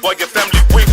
while your family weak.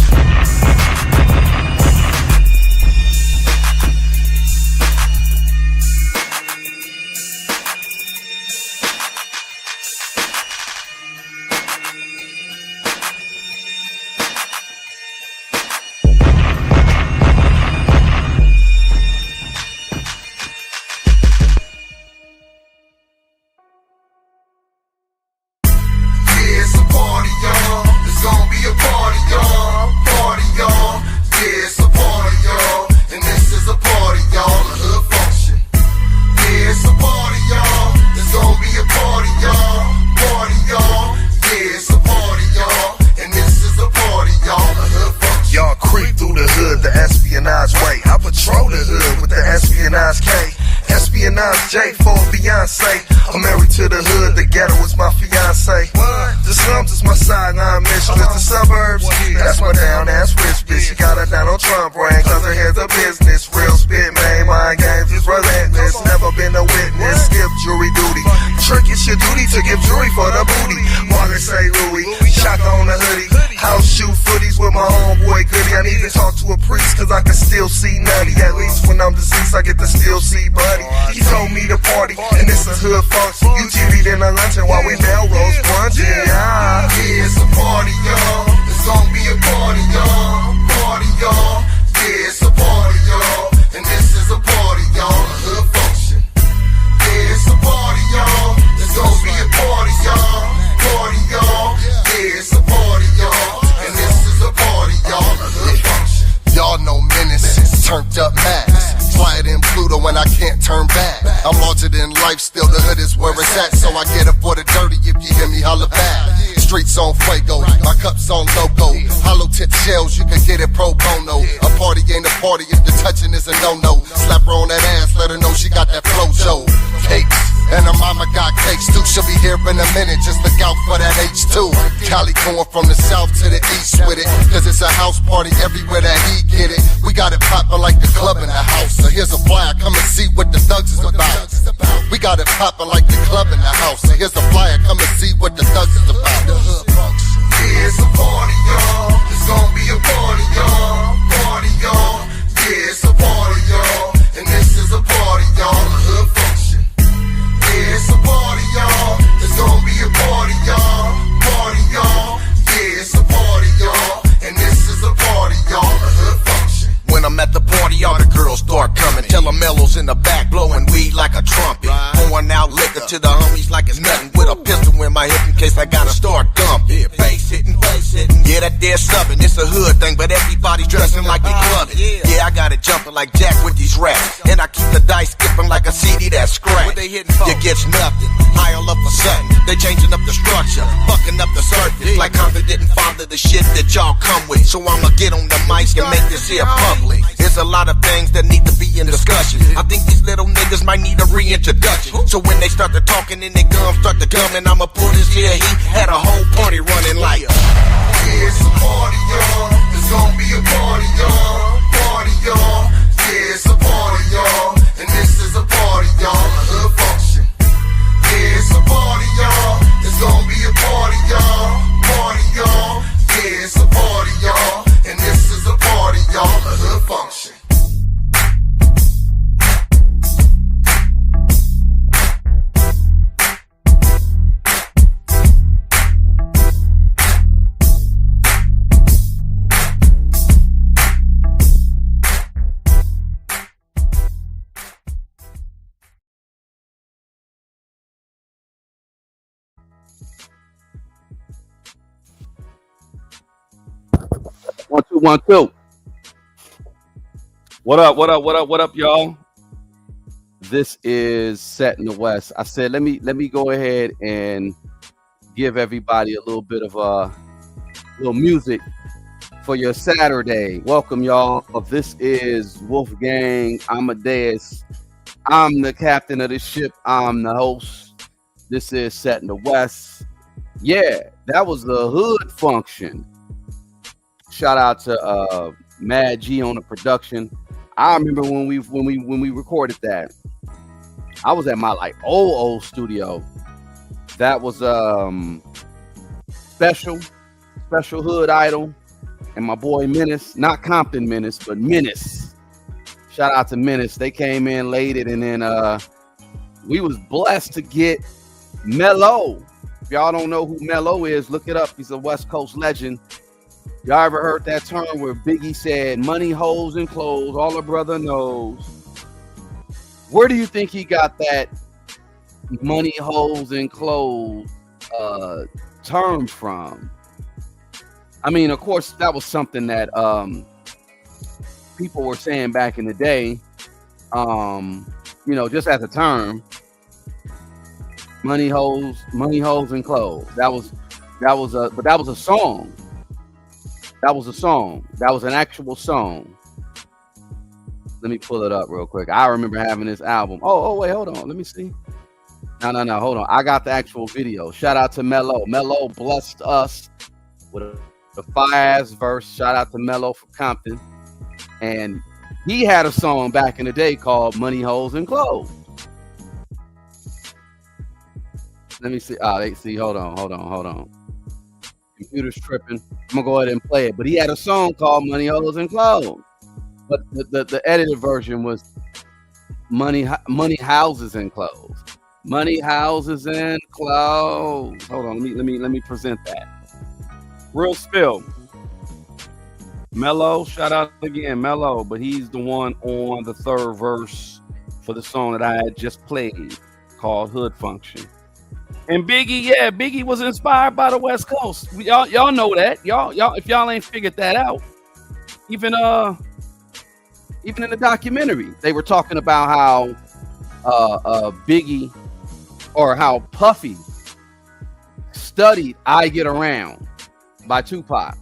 I'm married to the hood, the ghetto is my fiance. The slums is my sideline mission. The suburbs, that's my down ass rich bitch. She got her down on Trump brand, cause her head's a business. Real spit, man, mind games is relentless. Never been a witness, skip jury duty. Trick, it's your duty to give jury for the booty. Walker say Louis, shot on the hoodie. House shoot footies with my homeboy Goody. I need to talk to a priest, cause I can still see nutty. At least when I'm deceased, I get to still see buddy. He told me to party, and this is hood function. UTV then a luncheon while we Melrose brunching. Yeah, it's a party, y'all. It's gonna be a party, y'all. Party, y'all. Yeah, it's a party, y'all. And this is a party, y'all. A hood function. Yeah, it's a party, y'all. It's gonna be a party, y'all. Party, y'all. Yeah, it's a party, y'all. And this is a party, y'all. A hood function. Y'all know menaces, turned up max. Fly it in Pluto when I can't turn back. I'm larger than life, still the hood is where it's at. So I get up for the dirty, if you hear me, holla back. Streets on fuego, my cups on logo. Hollow tip shells, you can get it pro bono. A party ain't a party if the touching is a no-no. Slap her on that ass, let her know she got that flow show. Cakes, and her mama got cakes too. She'll be here in a minute, just look out for that H2. Cali going from the south to the east with it, cause it's a house party everywhere that he get it. We got it poppin' like the club in the house. So here's a flyer, come and see what the thugs is about. We got it poppin' like the club in the house. So here's a flyer, come and see what the thugs is about. Yeah, it's a party, y'all. It's gonna be a party, y'all. Party, y'all. Yeah, it's a party, y'all. And this is a party, y'all. A hood function. Yeah, it's a party, y'all. It's gonna be a party, y'all. Party, y'all. Yeah, it's a party, y'all. And this is a party, y'all. A hood function. When I'm at the party, all the girls start coming. Tell them Mellows in the back, blowing weed like a trumpet. Pouring out liquor to the homies like it's nothing. With a pistol in my hip in case I gotta start dumping. Bass hitting, yeah, that there subbing. It's a hood thing, but everybody's dressing like they clubbing. Yeah, I got it jumping like Jack with these raps. And I keep the dice skipping like a CD that's scratched. You get nothing, high all of a sudden. They changing up the structure, fucking up the surface. Like Compton didn't father the shit that y'all come with. So I'ma get on the mic and make this here public. There's a lot of things that need to be in discussion. I think these little niggas might need a reintroduction. So when they start to talking and their gums start to gum, and I'ma pull this here heat, had a whole party running like. Yeah, it's a party, y'all. It's gonna be a party, y'all. Party, y'all. Yeah, it's a party, y'all. And this is a party, y'all. A hood function. Yeah, it's a party, y'all. It's gonna be a party, y'all. Party, y'all. Yeah, it's a party, y'all. And this is a party, y'all. A hood function. One, two, 1, 2. What up, y'all? This is Set in the West. I said, let me go ahead and give everybody a little bit of little music for your Saturday. Welcome, y'all. This is Wolfgang Amadeus. I'm the captain of the ship. I'm the host. This is Set in the West. Yeah, that was the hood function. Shout out to Mad G on the production. I remember when we recorded that. I was at my like old studio. That was special. Special Hood Idol, and my boy Menace, not Compton Menace, but Menace. Shout out to Menace. They came in late, and then we was blessed to get Mello. If y'all don't know who Mello is, look it up. He's a West Coast legend. Y'all ever heard that term where Biggie said, money, hoes, and clothes, all a brother knows? Where do you think he got that money, hoes, and clothes term from? I mean, of course, that was something that people were saying back in the day, just as a term. Money, hoes, and clothes. That was a song. That was a song. That was an actual song. Let me pull it up real quick. I remember having this album. Oh, wait, hold on. Let me see. No, hold on. I got the actual video. Shout out to Mello. Mello blessed us with a fire-ass verse. Shout out to Mello from Compton. And he had a song back in the day called Money, Hoes, and Clothes. Let me see. Hold on. Computer's tripping. I'm gonna go ahead and play it. But he had a song called Money, Hoes, and Clothes. But the edited version was Money, Houses, and Clothes. Money, houses, and clothes. Hold on. Let me present that. Real spill. Mello, shout out again, Mello. But he's the one on the third verse for the song that I had just played called Hood Function. And Biggie was inspired by the West Coast. Y'all know that. Y'all, if y'all ain't figured that out, even in the documentary, they were talking about how Biggie or how Puffy studied "I Get Around" by Tupac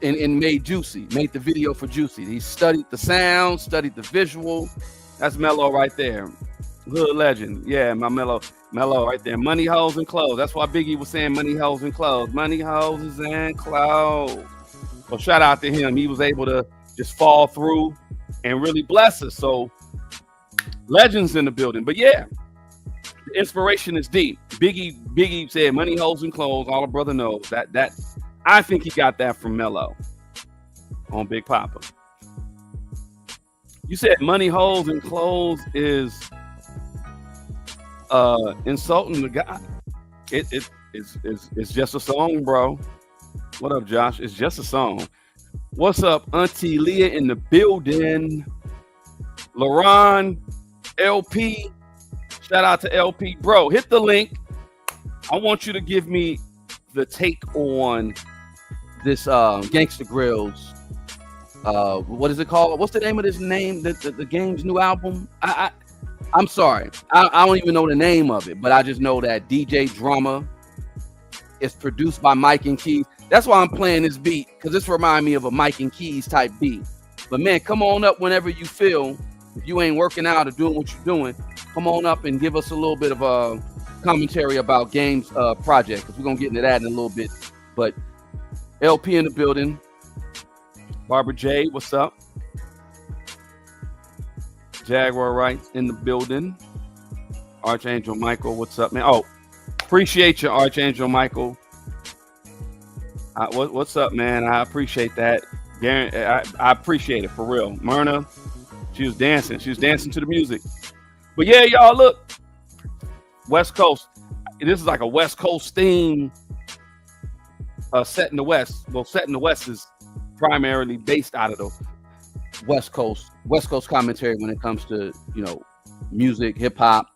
and made the video for Juicy. He studied the sound, studied the visual. That's Mello right there. Hood legend. Yeah, my Mello right there. Money, hoes, and clothes. That's why Biggie was saying money, hoes, and clothes. Money, hoses, and clothes. So shout out to him. He was able to just fall through and really bless us. So legends in the building. But yeah, the inspiration is deep. Biggie said money, hoes, and clothes. All a brother knows. That I think he got that from Mello on Big Papa. You said money, hoes, and clothes is insulting the guy. It's just a song, bro. What up, Josh? It's just a song. What's up, Auntie Leah in the building? LaRon, LP. Shout out to LP, bro. Hit the link. I want you to give me the take on this Gangsta Grillz. What is it called? What's the name of this name? The Game's new album? I'm sorry. I don't even know the name of it, but I just know that DJ Drama is produced by Mike and Keys. That's why I'm playing this beat, because this reminds me of a Mike and Keys type beat. But man, come on up whenever you feel. If you ain't working out or doing what you're doing, come on up and give us a little bit of a commentary about Game's project, because we're going to get into that in a little bit. But LP in the building. Barbara J, what's up? Jaguar Rights in the building. Archangel Michael, what's up, man? Oh, appreciate you, Archangel Michael. What's up, man? I appreciate that. I appreciate it, for real. Myrna, she was dancing. She was dancing to the music. But yeah, y'all, look. West Coast. This is like a West Coast theme set in the West. Well, set in the West is primarily based out of the West Coast commentary when it comes to, music, hip hop,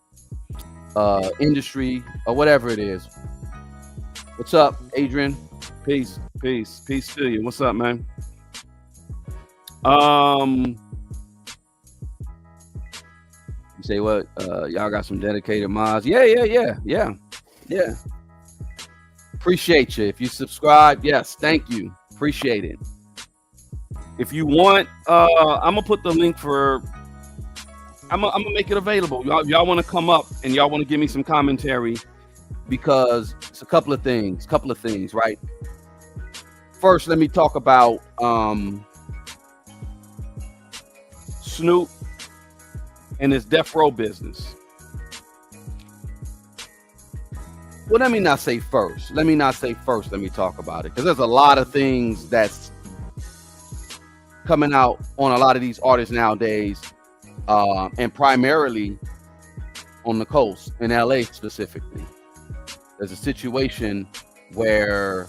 industry, or whatever it is. What's up, Adrian? Peace to you. What's up, man? You say what? Y'all got some dedicated mods? Yeah. Appreciate you. If you subscribe, yes, thank you. Appreciate it. If you want, I'm gonna put the link for. I'm gonna make it available. Y'all want to come up and y'all want to give me some commentary, because it's a couple of things, right? First, let me talk about Snoop and his death row business. Well, let me not say first. Let me talk about it, because there's a lot of things that's coming out on a lot of these artists nowadays, and primarily on the coast, in LA specifically. There's a situation where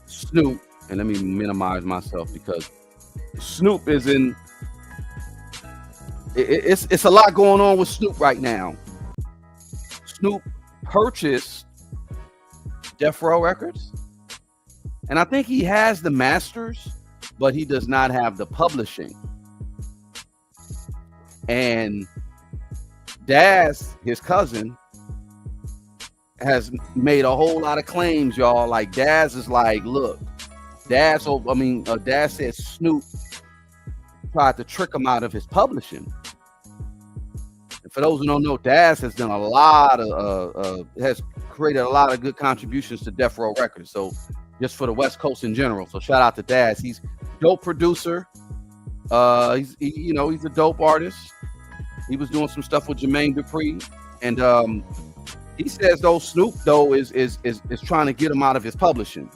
Snoop, and let me minimize myself because Snoop is in. It's a lot going on with Snoop right now. Snoop purchased Death Row Records, and I think he has the masters, but he does not have the publishing. And Daz, his cousin, has made a whole lot of claims, y'all. Like, Daz is like, look, Daz said Snoop tried to trick him out of his publishing. And for those who don't know, Daz has done has created a lot of good contributions to Death Row Records. So just for the West Coast in general. So shout out to Daz. He's a dope producer. He's a dope artist. He was doing some stuff with Jermaine Dupri, and he says though Snoop though is trying to get him out of his publishing,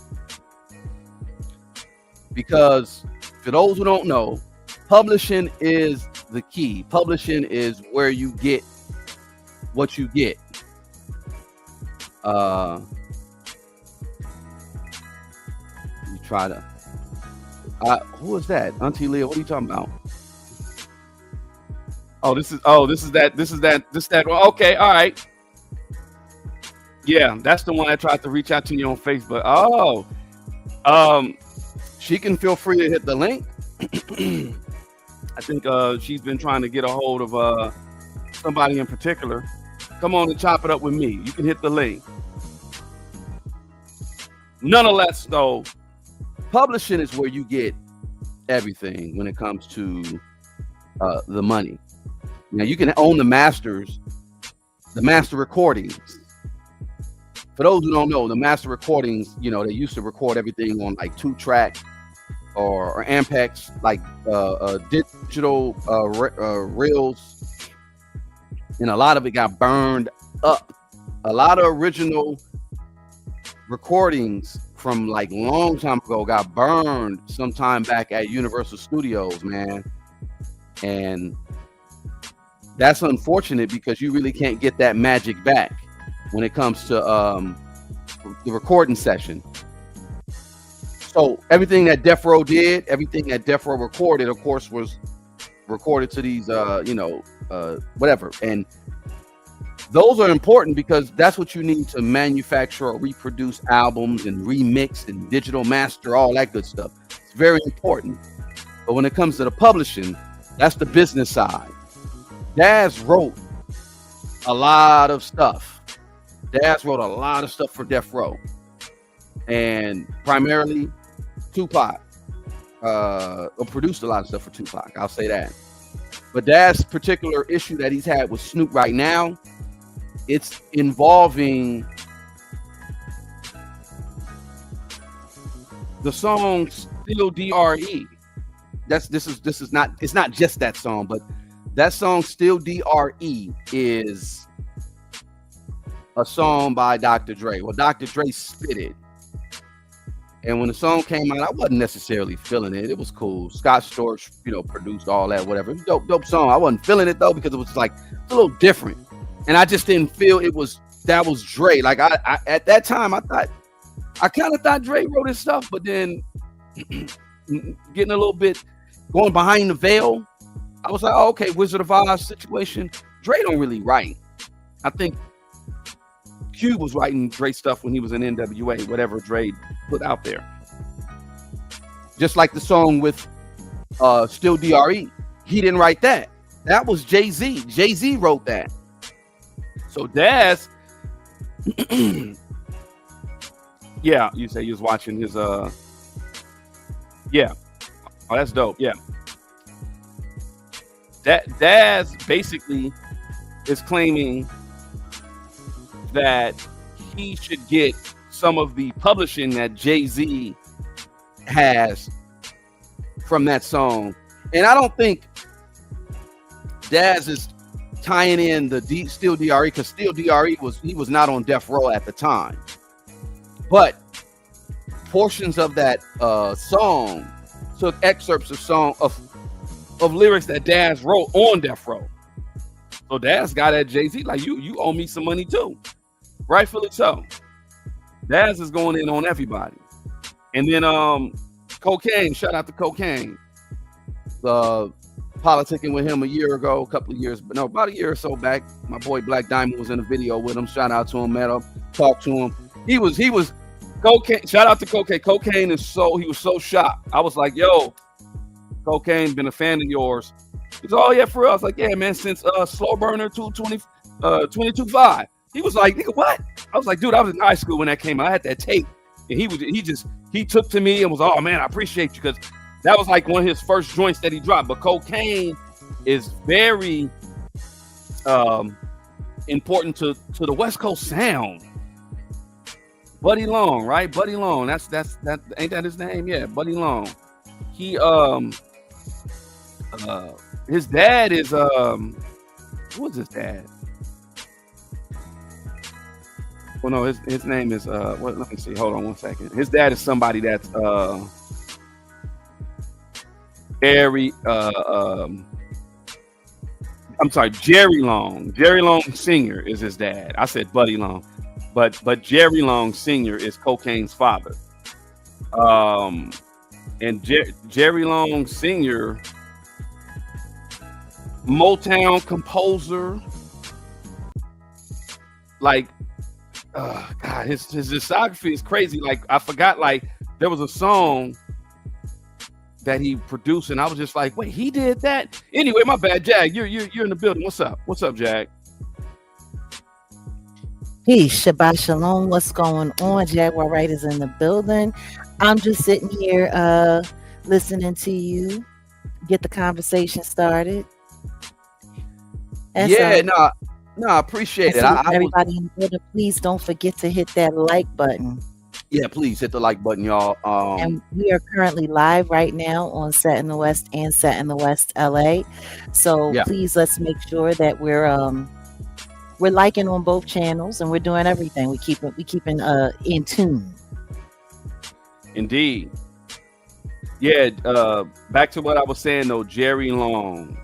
because for those who don't know, publishing is the key. Publishing is where you get what you get. You try to. Who is that? Auntie Leah, what are you talking about? This is that. Well, okay, all right. Yeah, that's the one that tried to reach out to you on Facebook. She can feel free to hit the link. I think she's been trying to get a hold of somebody in particular. Come on and chop it up with me. You can hit the link. Nonetheless, though, publishing is where you get everything when it comes to the money. Now, you can own the master recordings. For those who don't know, the master recordings, they used to record everything on like 2-track or Ampex, like digital reels. And a lot of it got burned up. A lot of original recordings from like long time ago got burned sometime back at Universal Studios, man. And that's unfortunate, because you really can't get that magic back when it comes to the recording session. So everything that Death Row did, everything that Death Row recorded, of course, was recorded to these, whatever. And those are important, because that's what you need to manufacture or reproduce albums and remix and digital master, all that good stuff. It's very important. But when it comes to the publishing, that's the business side. Daz wrote a lot of stuff. Daz wrote a lot of stuff for Death Row, and primarily Tupac. Produced a lot of stuff for Tupac. I'll say that. But Daz's particular issue that he's had with Snoop right now, it's involving the song "Still DRE." It's not just that song, but that song "Still DRE" is a song by Dr. Dre. Well, Dr. Dre spit it. And when the song came out, I wasn't necessarily feeling it. It was cool. Scott Storch, produced all that, whatever. It was dope song. I wasn't feeling it though, because it was like a little different. And I just didn't feel that was Dre. Like I at that time, I kind of thought Dre wrote his stuff, but then getting a little bit going behind the veil, I was like, oh, okay, Wizard of Oz situation. Dre don't really write. I think Cube was writing Dre stuff when he was in NWA, whatever Dre put out there. Just like the song with Still DRE. He didn't write that. That was Jay-Z. Jay-Z wrote that. So Daz, yeah, you say he was watching his, yeah. Oh, that's dope, yeah. That Daz basically is claiming that he should get some of the publishing that Jay-Z has from that song. And I don't think Daz is tying in the Still DRE, because Still DRE was not on death row at the time, but portions of that song took excerpts of lyrics that Daz wrote on death row. So Daz got at Jay-Z like, you owe me some money too, rightfully so. Daz is going in on everybody. And then Kokane, shout out to Kokane. Politicking with him about a year or so back. My boy Black Diamond was in a video with him. Shout out to him, met him, talked to him. He was Kokane. Shout out to Kokane. Kokane he was so shocked. I was like, yo, Kokane, been a fan of yours. He's oh yeah, for real. I was like, yeah, man, since Slow Burner 22.5. He was like, nigga, what? I was like, dude, I was in high school when that came out. I had that tape. And he took to me and was, oh man, I appreciate you, because that was like one of his first joints that he dropped. But Kokane is very important to the West Coast sound. Buddy Long, right? Buddy Long. That's ain't that his name? Yeah, Buddy Long. He his dad is who is his dad? Well, no, his name is what? Let me see. Hold on one second. His dad is somebody that's very I'm sorry, Jerry Long. Jerry Long Sr. is his dad. I said Buddy Long, but Jerry Long Sr. is Kokane's father. And Jerry Long Sr. Motown composer, like, God, his discography is crazy. Like, I forgot, like, there was a song that he produced, and I was just like, wait, he did that? Anyway, my bad, Jag. You're in the building. What's up? What's up, Jag? Peace, Shabbat Shalom. What's going on? Jaguar Wright is in the building. I'm just sitting here listening to you get the conversation started. And yeah, no, I appreciate it. Everybody in the building, please don't forget to hit that like button. Yeah, please hit the like button, y'all. And we are currently live right now on Set in the West and Set in the West LA. So please, let's make sure that we're liking on both channels, and we're doing everything. We keeping in tune. Indeed. Yeah. Back to what I was saying though, Jerry Long,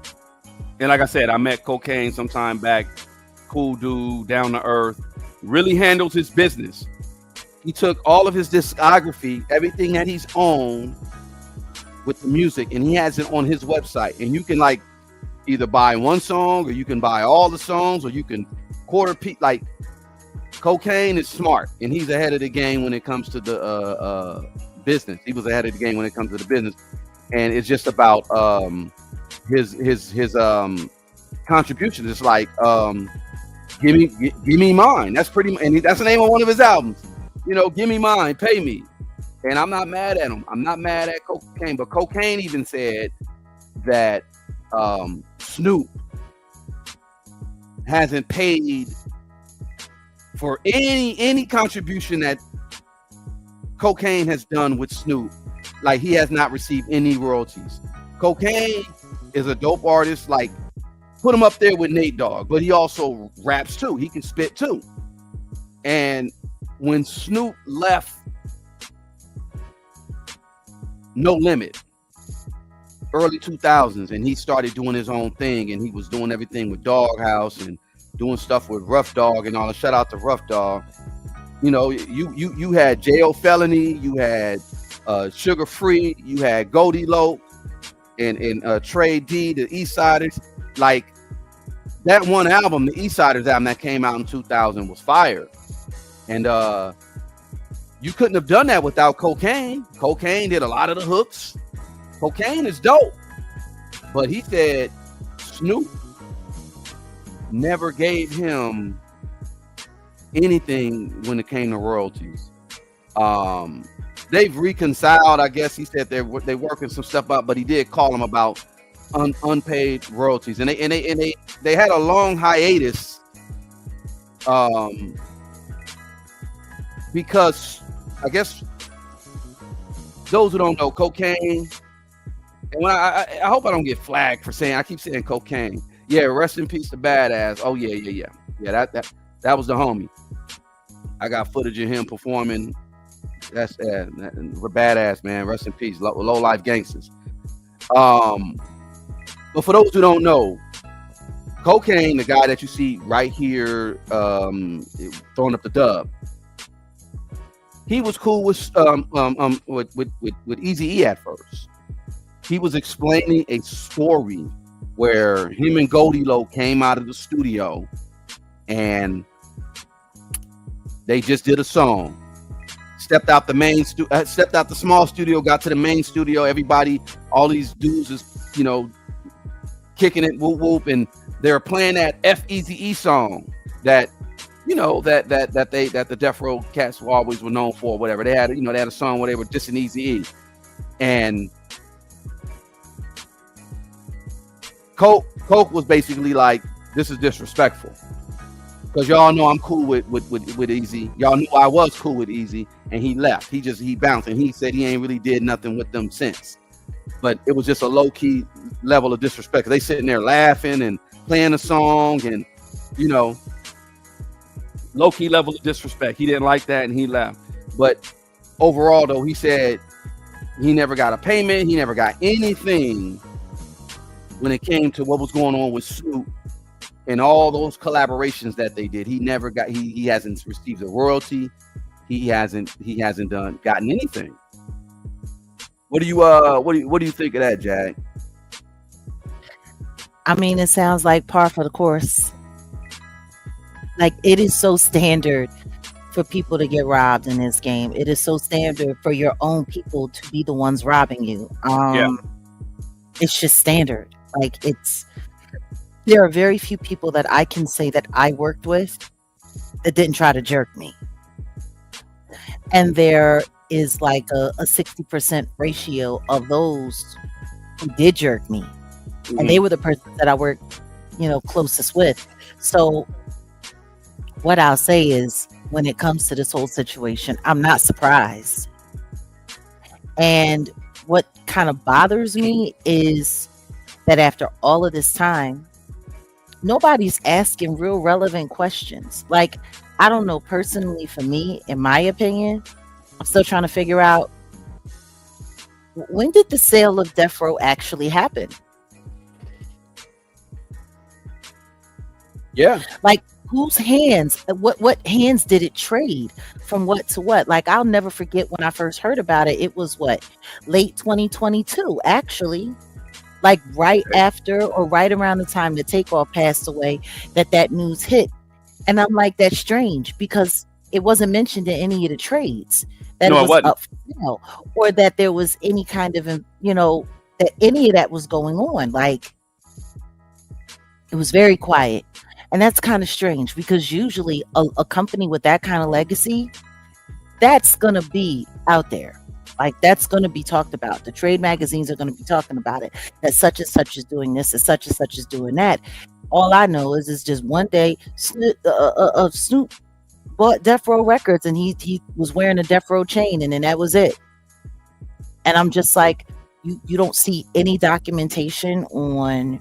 and like I said, I met Kokane sometime back. Cool dude, down to earth, really handles his business. He took all of his discography, everything that he's owned with the music, and he has it on his website. And you can like either buy one song, or you can buy all the songs, or you can quarter piece. Like, Kokane is smart, and he's ahead of the game when it comes to the business. He was ahead of the game when it comes to the business, and it's just about his contribution. It's like give me mine. That's that's the name of one of his albums. You know, give me mine, pay me. And I'm not mad at him. I'm not mad at Kokane, but Kokane even said that Snoop hasn't paid for any contribution that Kokane has done with Snoop. Like, he has not received any royalties. Kokane is a dope artist. Like, put him up there with Nate Dogg, but he also raps too. He can spit too. And when Snoop left No Limit, early 2000s, and he started doing his own thing, and he was doing everything with Doghouse and doing stuff with Rough Dog and all. Shout out to Rough Dog. You know, you had J.O. Felony, you had Sugar Free, you had Goldie Loc, and Trey D, the East Siders. Like, that one album, the East Siders album that came out in 2000, was fire. And you couldn't have done that without Kokane. Kokane did a lot of the hooks. Kokane is dope. But he said Snoop never gave him anything when it came to royalties. They've reconciled, I guess. He said they're working some stuff out, but he did call him about unpaid royalties, and they had a long hiatus because I guess those who don't know, Kokane, and when I hope I don't get flagged for saying, I keep saying Kokane. Yeah, rest in peace to Badass. Oh yeah. That was the homie. I got footage of him performing. That's Badass, man. Rest in peace. Low life gangsters. But for those who don't know, Kokane, the guy that you see right here, throwing up the dub, he was cool with Eazy-E at first. He was explaining a story where him and Goldie Low came out of the studio and they just did a song. Stepped out the small studio, got to the main studio. Everybody, all these dudes is, kicking it, whoop whoop, and they're playing that F-Eazy-E song that, that the Death Row cats always were known for, whatever. They had a song where they were dissing Eazy-E. And Coke was basically like, this is disrespectful. Because y'all know I'm cool with Eazy. Y'all knew I was cool with Eazy, and he left. He bounced, and he said he ain't really did nothing with them since. But it was just a low-key level of disrespect. They sitting there laughing and playing a song, and low-key level of disrespect. He didn't like that, and he left. But overall, though, he said he never got a payment. He never got anything when it came to what was going on with Snoop and all those collaborations that they did. He never got. He hasn't received a royalty. He hasn't gotten anything. What do you think of that, Jag? I mean, it sounds like par for the course. Like, it is so standard for people to get robbed in this game. It is so standard for your own people to be the ones robbing you. It's just standard. Like, there are very few people that I can say that I worked with that didn't try to jerk me. And there is like a 60% ratio of those who did jerk me. Mm-hmm. And they were the persons that I worked, closest with. So what I'll say is, when it comes to this whole situation, I'm not surprised. And what kind of bothers me is that after all of this time, nobody's asking real relevant questions. Like, I don't know, personally, for me, in my opinion, I'm still trying to figure out, when did the sale of Death Row actually happen? Yeah. Like, whose hands, what hands did it trade from what to what? Like, I'll never forget when I first heard about it. It was late 2022, actually. Like, right after or right around the time that Takeoff passed away, that news hit. And I'm like, that's strange, because it wasn't mentioned in any of the trades that it was up for sale, or that there was any kind of, that any of that was going on. Like, it was very quiet. And that's kind of strange, because usually a company with that kind of legacy, that's going to be out there. Like, that's going to be talked about. The trade magazines are going to be talking about it, that such and such is doing this and such is doing that. All I know is it's just one day Snoop bought Death Row Records, and he was wearing a Death Row chain, and then that was it. And I'm just like, you don't see any documentation on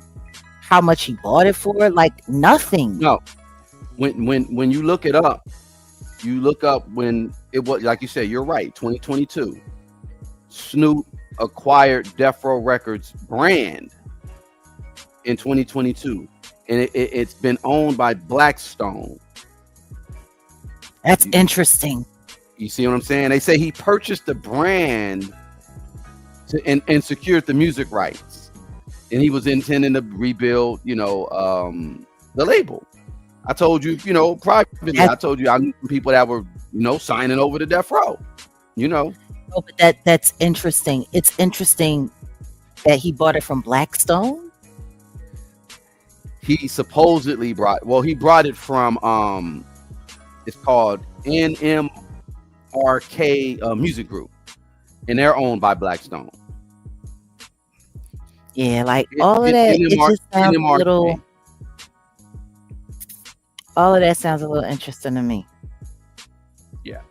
how much he bought it for, like nothing. No. When you look it up, you look up when it was, like you said, you're right, 2022. Snoop acquired Death Row Records brand in 2022, and it's been owned by Blackstone. That's interesting. You see what I'm saying? They say he purchased the brand and secured the music rights, and he was intending to rebuild, the label. I told you, privately, I told you I knew people that were, signing over to Death Row, Oh, but that's interesting. It's interesting that he bought it from Blackstone. He supposedly he brought it from, it's called NMRK Music Group, and they're owned by Blackstone. Yeah, like all of that, it just sounds a little. All of that sounds a little interesting to me. Yeah,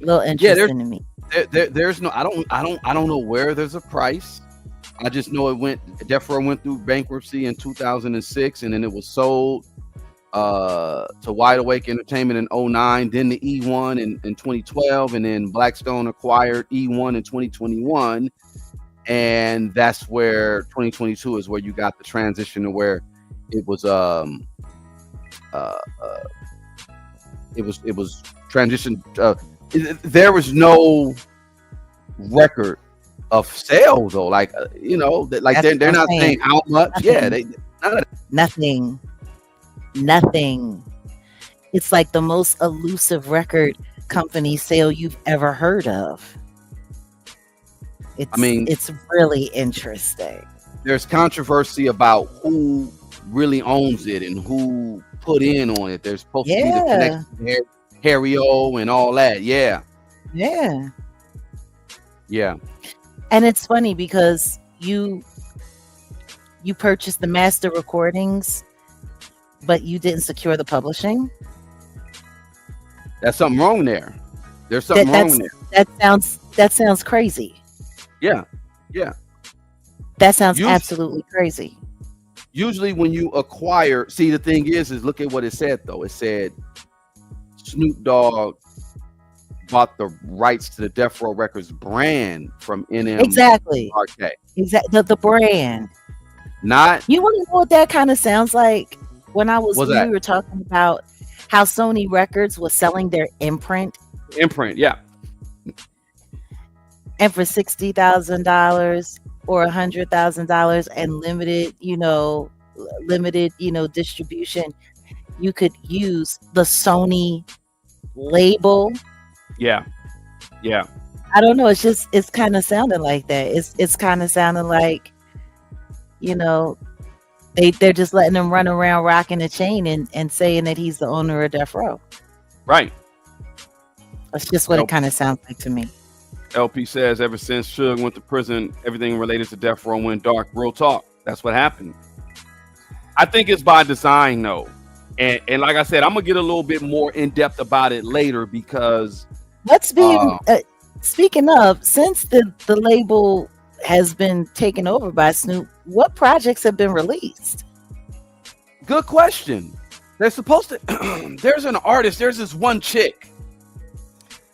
a little interesting to me. There's no. I don't know where there's a price. I just know Death Row went through bankruptcy in 2006, and then it was sold to Wide Awake Entertainment in 2009, then the E1 in 2012, and then Blackstone acquired E1 in 2021, and that's where 2022 is where you got the transition to where it was transitioned. There was no record of sales though, like like they're not saying how much. Nothing. Yeah, they none of that. Nothing. It's like the most elusive record company sale you've ever heard of. It's really interesting. There's controversy about who really owns it and who put in on it. There's supposed to be the connection to Harry O and all that. Yeah. And it's funny because you purchased the master recordings, but you didn't secure the publishing. That's something wrong there. There's something wrong there. That sounds crazy. Yeah. That sounds absolutely crazy. Usually when you acquire, see, the thing is look at what it said though. It said Snoop Dogg bought the rights to the Death Row Records brand from NM. Exactly. RK. Exactly. The brand. Not. You want to know what that kind of sounds like? When we were talking about how Sony Records was selling their imprint. Yeah. And for $60,000 or $100,000 and limited, distribution, you could use the Sony label. Yeah. I don't know. It's kind of sounding like that. It's kind of sounding like, they're just letting him run around rocking a chain and saying that he's the owner of Death Row. Right. That's just what it kind of sounds like to me. LP says ever since Suge went to prison, everything related to Death Row went dark. Real talk. That's what happened. I think it's by design though. And like I said, I'm gonna get a little bit more in depth about it later because let's be speaking of, since the label has been taken over by Snoop, what projects have been released? Good question. They're supposed to there's an artist, there's this one chick.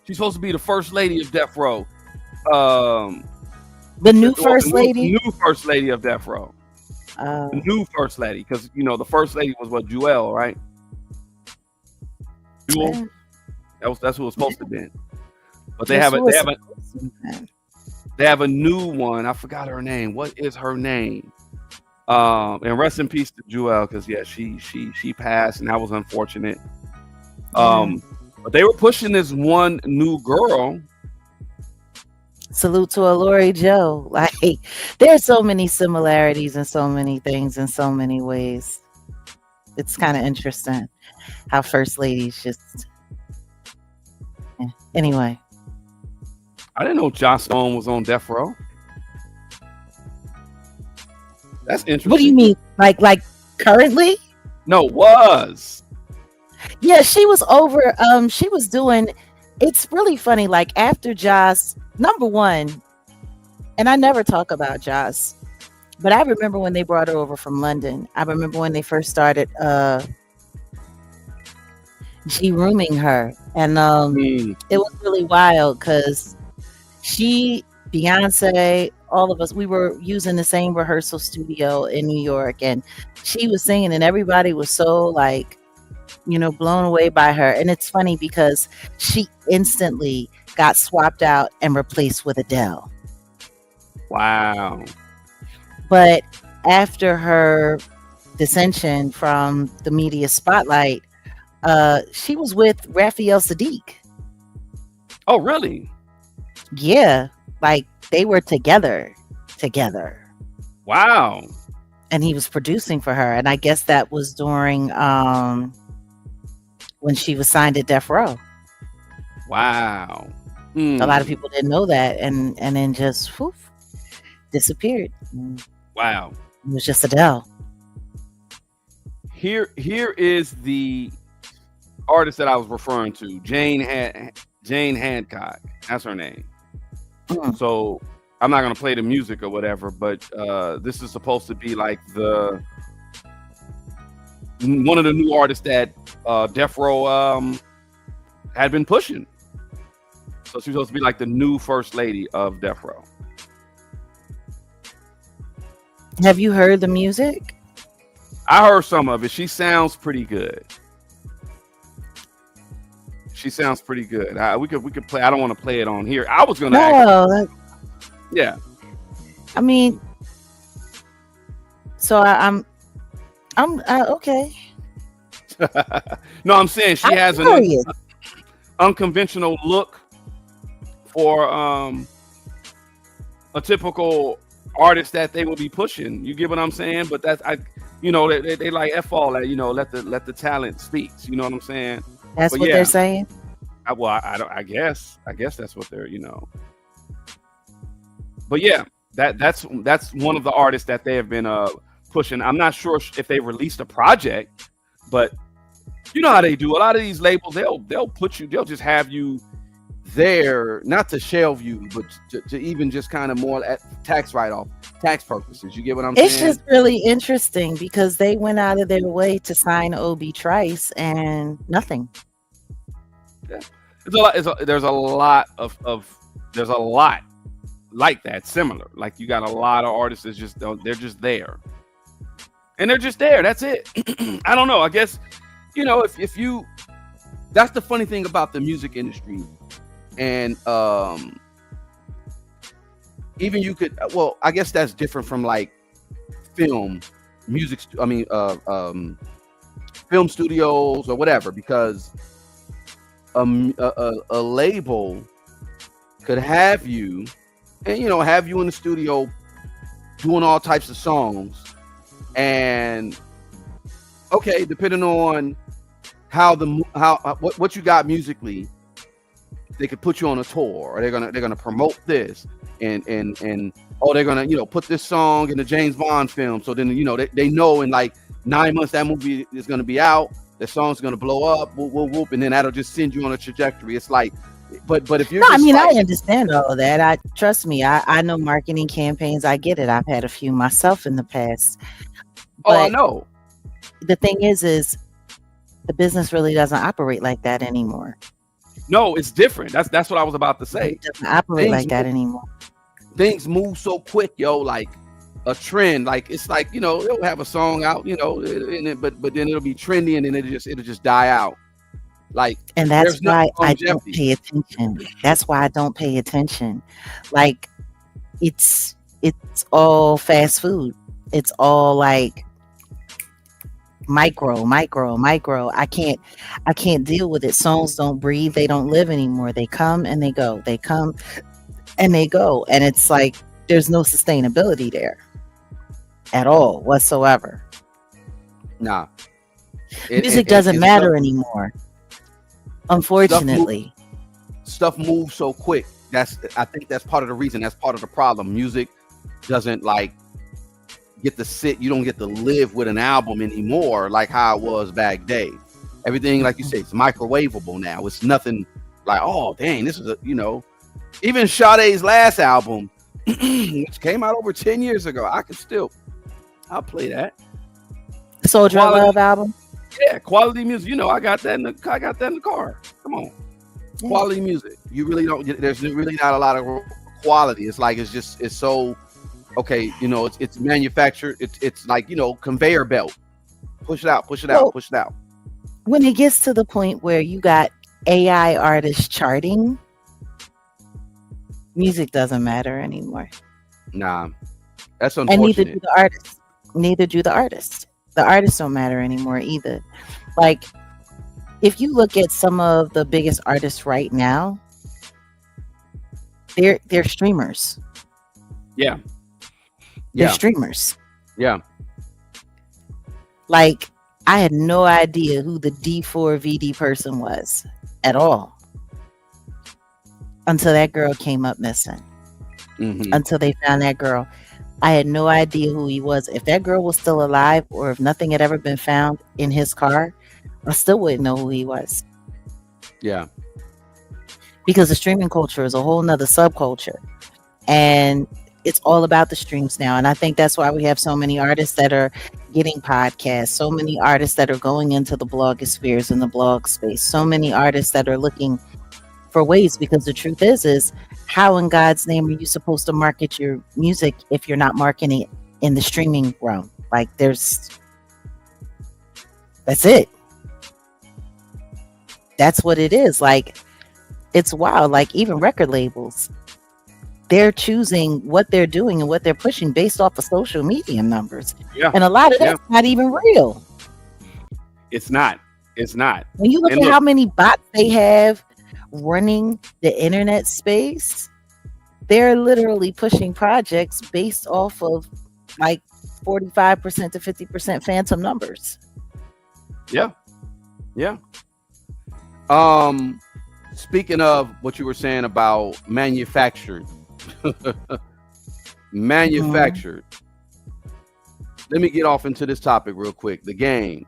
She's supposed to be the first lady of Death Row. The new first lady? New first lady of Death Row. The new first lady, because the first lady was what, Jewel, right? Jewel. That's who it was supposed to be. But they have a new one. I forgot her name. What is her name? And rest in peace to Jewel, because she passed, and that was unfortunate. But they were pushing this one new girl. Salute to Lori Joe. Like, there's so many similarities and so many things in so many ways. It's kind of interesting how first ladies just. Anyway, I didn't know Joss Stone was on Death Row. That's interesting. What do you mean? Like currently? No, was. Yeah, she was over. She was doing. It's really funny. Like after Joss, number one, and I never talk about Joss, but I remember when they brought her over from London. I remember when they first started G-rooming her, and it was really wild because Beyonce, all of us, we were using the same rehearsal studio in New York, and she was singing, and everybody was so like, blown away by her. And it's funny because she instantly got swapped out and replaced with Adele. Wow. But after her dissension from the media spotlight, she was with Raphael Sadiq. Oh, really? Yeah. Like they were together. Wow. And he was producing for her. And I guess that was during when she was signed at Death Row. Wow. A lot of people didn't know that, and then just disappeared. Wow. It was just Adele. Here is the artist that I was referring to, Jane Hancock. That's her name. So I'm not gonna play the music or whatever, but this is supposed to be like one of the new artists that Death Row had been pushing. So she's supposed to be like the new first lady of Death Row. Have you heard the music? I heard some of it. She sounds pretty good. She sounds pretty good. We could play. I don't want to play it on here. I was gonna. Yeah. I mean, so I'm okay. No, I'm saying she has an unconventional look for a typical artist that they will be pushing. You get what I'm saying? But that's they like F all that. Let the talent speak. You know what I'm saying? That's what they're saying. I guess that's what they're. But yeah, that's one of the artists that they have been pushing. I'm not sure if they released a project, but you know how they do. A lot of these labels, they'll just have you there, not to shelve you, but to even just kind of more at tax write-off, tax purposes. You get what I'm saying? It's just really interesting because they went out of their way to sign Obi Trice and nothing. Yeah. There's a lot like that, similar. Like you got a lot of artists that they're just there. And they're just there. That's it. I don't know. I guess, if you, that's the funny thing about the music industry. And even you could, I guess that's different from like film studios or whatever, because a label could have you and have you in the studio doing all types of songs, and okay, depending on what you got musically, they could put you on a tour, or they're gonna promote this, and they're gonna put this song in the James Bond film. So then they know in like 9 months that movie is gonna be out, the song's gonna blow up, whoop, and then that'll just send you on a trajectory. It's like, but if you're I understand all of that. Trust me, I know marketing campaigns. I get it. I've had a few myself in the past. But I know. The thing is the business really doesn't operate like that anymore. No, it's different. That's what I was about to say. It doesn't operate like that anymore. Things move so quick, like a trend. Like it's like they'll have a song out, but then it'll be trendy, and then it'll just die out. Like, and that's why I don't pay attention. That's why I don't pay attention. Like, it's all fast food. It's all like micro. I can't deal with it. Songs don't breathe. They don't live anymore. They come and they go. They come and they go. And it's like there's no sustainability there at all whatsoever. Nah. Music doesn't matter anymore. Unfortunately. Stuff moves so quick. I think that's part of the reason. That's part of the problem. Music doesn't get to sit. You don't get to live with an album anymore like how it was back day. Everything, like you say, it's microwavable now. It's nothing like, oh dang, this is even Sade's last album, which came out over 10 years ago. I'll play that. Soldier of Love album. Yeah, quality music. I got that in the car. Come on. Yeah. Quality music. You really don't. There's really not a lot of quality. It's like it's so okay. It's manufactured. It's like conveyor belt. Push it out. When it gets to the point where you got AI artists charting, music doesn't matter anymore. Nah, that's unfortunate. And neither do the artists. The artists don't matter anymore either. Like, if you look at some of the biggest artists right now, they're streamers. Yeah. They're streamers. Yeah. Like, I had no idea who the D4VD person was at all until that girl came up missing. Mm-hmm. Until they found that girl. I had no idea who he was. If that girl was still alive, or if nothing had ever been found in his car, I still wouldn't know who he was. Yeah. Because the streaming culture is a whole nother subculture. and it's all about the streams now. And I think that's why we have so many artists that are getting podcasts, so many artists that are going into the blogospheres and the blog space, so many artists that are looking for ways, because the truth is how in God's name are you supposed to market your music if you're not marketing it in the streaming realm? Like that's it. That's what it is. Like, it's wild. Like, even record labels, they're choosing what they're doing and what they're pushing based off of social media numbers. Yeah. And a lot of that's not even real. It's not. It's not. When you look at how many bots they have running the internet space, they're literally pushing projects based off of like 45% to 50% phantom numbers. Yeah. Yeah. Speaking of what you were saying about manufactured, manufactured. Let me get off into this topic real quick. The Game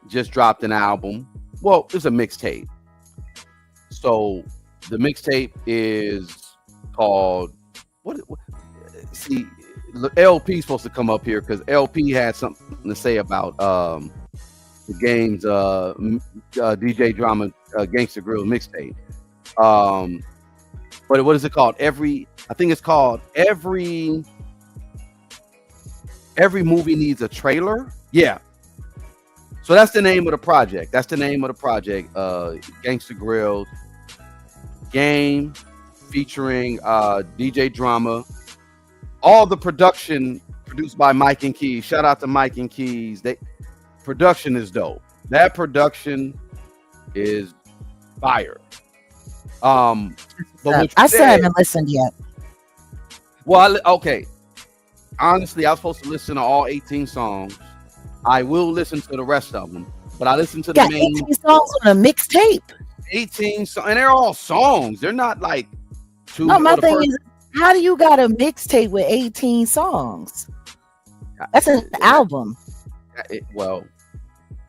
just dropped an album. Well, it's a mixtape. So the mixtape is called what? See, LP is supposed to come up here because LP had something to say about the Game's DJ Drama Gangsta Grill mixtape. But what is it called? I think it's called Every Movie Needs a Trailer. Yeah. So that's the name of the project. Gangsta Grill Game featuring DJ Drama. All the production produced by Mike and Keys. Shout out to Mike and Keys. Production is dope. That production is fire. But I still haven't listened yet. Well, okay. Honestly, I was supposed to listen to all 18 songs. I will listen to the rest of them, but I listened to the main 18 songs on a mixtape. 18 songs, and they're all songs. They're not like two. No, my thing is, how do you got a mixtape with 18 songs? That's an album. Well,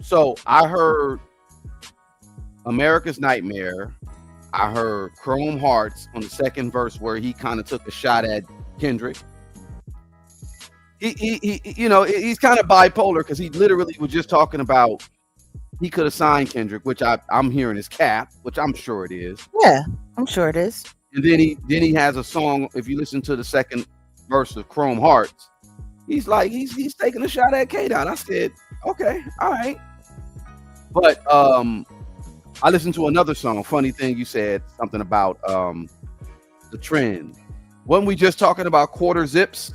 so I heard America's Nightmare. I heard Chrome Hearts on the second verse where he kind of took a shot at Kendrick. He you know, he's kind of bipolar because he literally was just talking about he could have signed Kendrick, which I'm hearing is cap, which I'm sure it is. Yeah, I'm sure it is. And then he has a song. If you listen to the second verse of Chrome Hearts, he's like he's taking a shot at K-Dot. I said, okay, all right. But I listened to another song. Funny thing, you said something about the trend. When we just talking about quarter zips,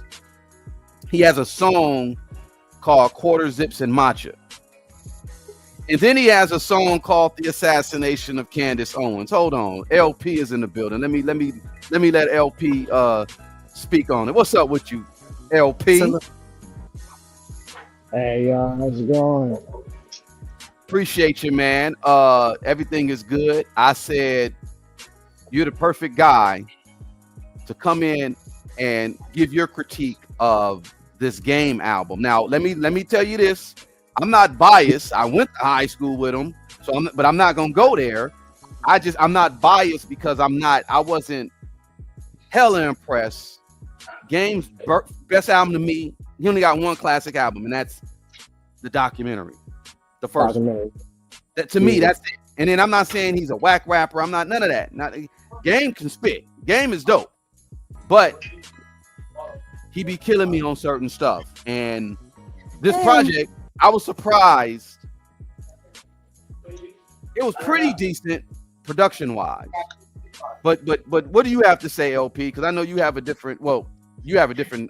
he has a song called Quarter Zips and Matcha. And then he has a song called The Assassination of Candace Owens. Hold on. LP is in the building. Let me let LP speak on it. What's up with you, LP? Hey y'all, how's it going? Appreciate you, man. Everything is good. I said you're the perfect guy to come in and give your critique of this Game album. Now, let me tell you this. I'm not biased. I went to high school with him, but I'm not gonna go there. I'm not biased because I wasn't hella impressed. Game's best album to me, he only got one classic album, and that's the documentary. The first one. That to me, that's it. And then I'm not saying he's a whack rapper. I'm not none of that. Game can spit. Game is dope. But he be killing me on certain stuff. And this project, I was surprised. It was pretty decent production wise. But what do you have to say, LP? Because I know you have a different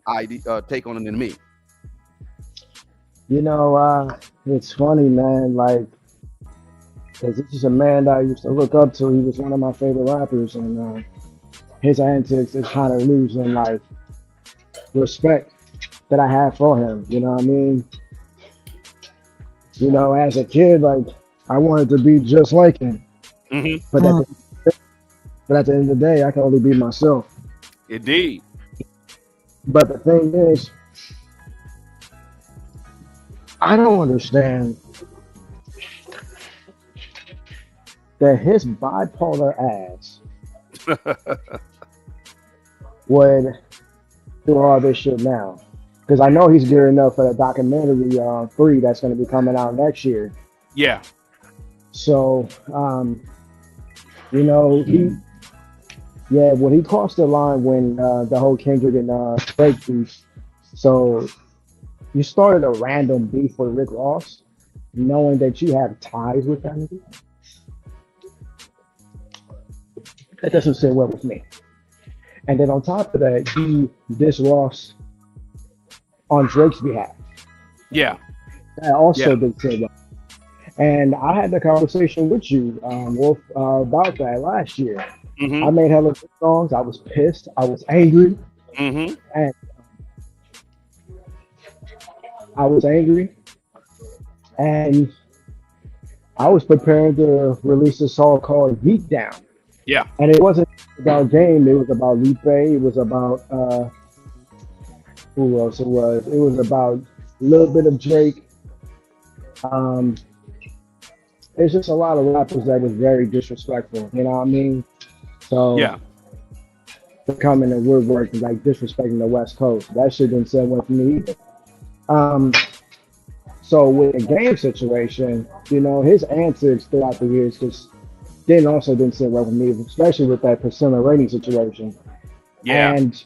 idea, take on it than me. You know, it's funny, man. Like, because this is a man that I used to look up to. He was one of my favorite rappers, and his antics is kind of losing like respect that I have for him. You know what I mean? You know, as a kid, like I wanted to be just like him. Mm-hmm. But at the end of the day, I can only be myself. Indeed. But the thing is, I don't understand that his bipolar ass would do all this shit now. Because I know he's gearing up for the documentary 3 that's going to be coming out next year. Yeah. So, you know, when he crossed the line when the whole Kendrick and Drake beef. So you started a random beef with Rick Ross, knowing that you have ties with that nigga. That doesn't sit well with me. And then on top of that, he dissed Ross on Drake's behalf. Yeah. That also didn't sit well. And I had the conversation with you, Wolf, about that last year. Mm-hmm. I made hella good songs. I was pissed. I was angry. Mm-hmm. And I was angry. And I was preparing to release a song called Beat Down. Yeah. And it wasn't about Game. It was about Lipe. It was about, who else it was? It was about a little bit of Drake. It's just a lot of rappers that was very disrespectful. You know what I mean? So yeah, becoming a woodwork is like disrespecting the West Coast. That shit didn't sit well for me either. So with the Game situation, you know, his antics throughout the years just didn't sit well with me, especially with that percent rating situation. Yeah. And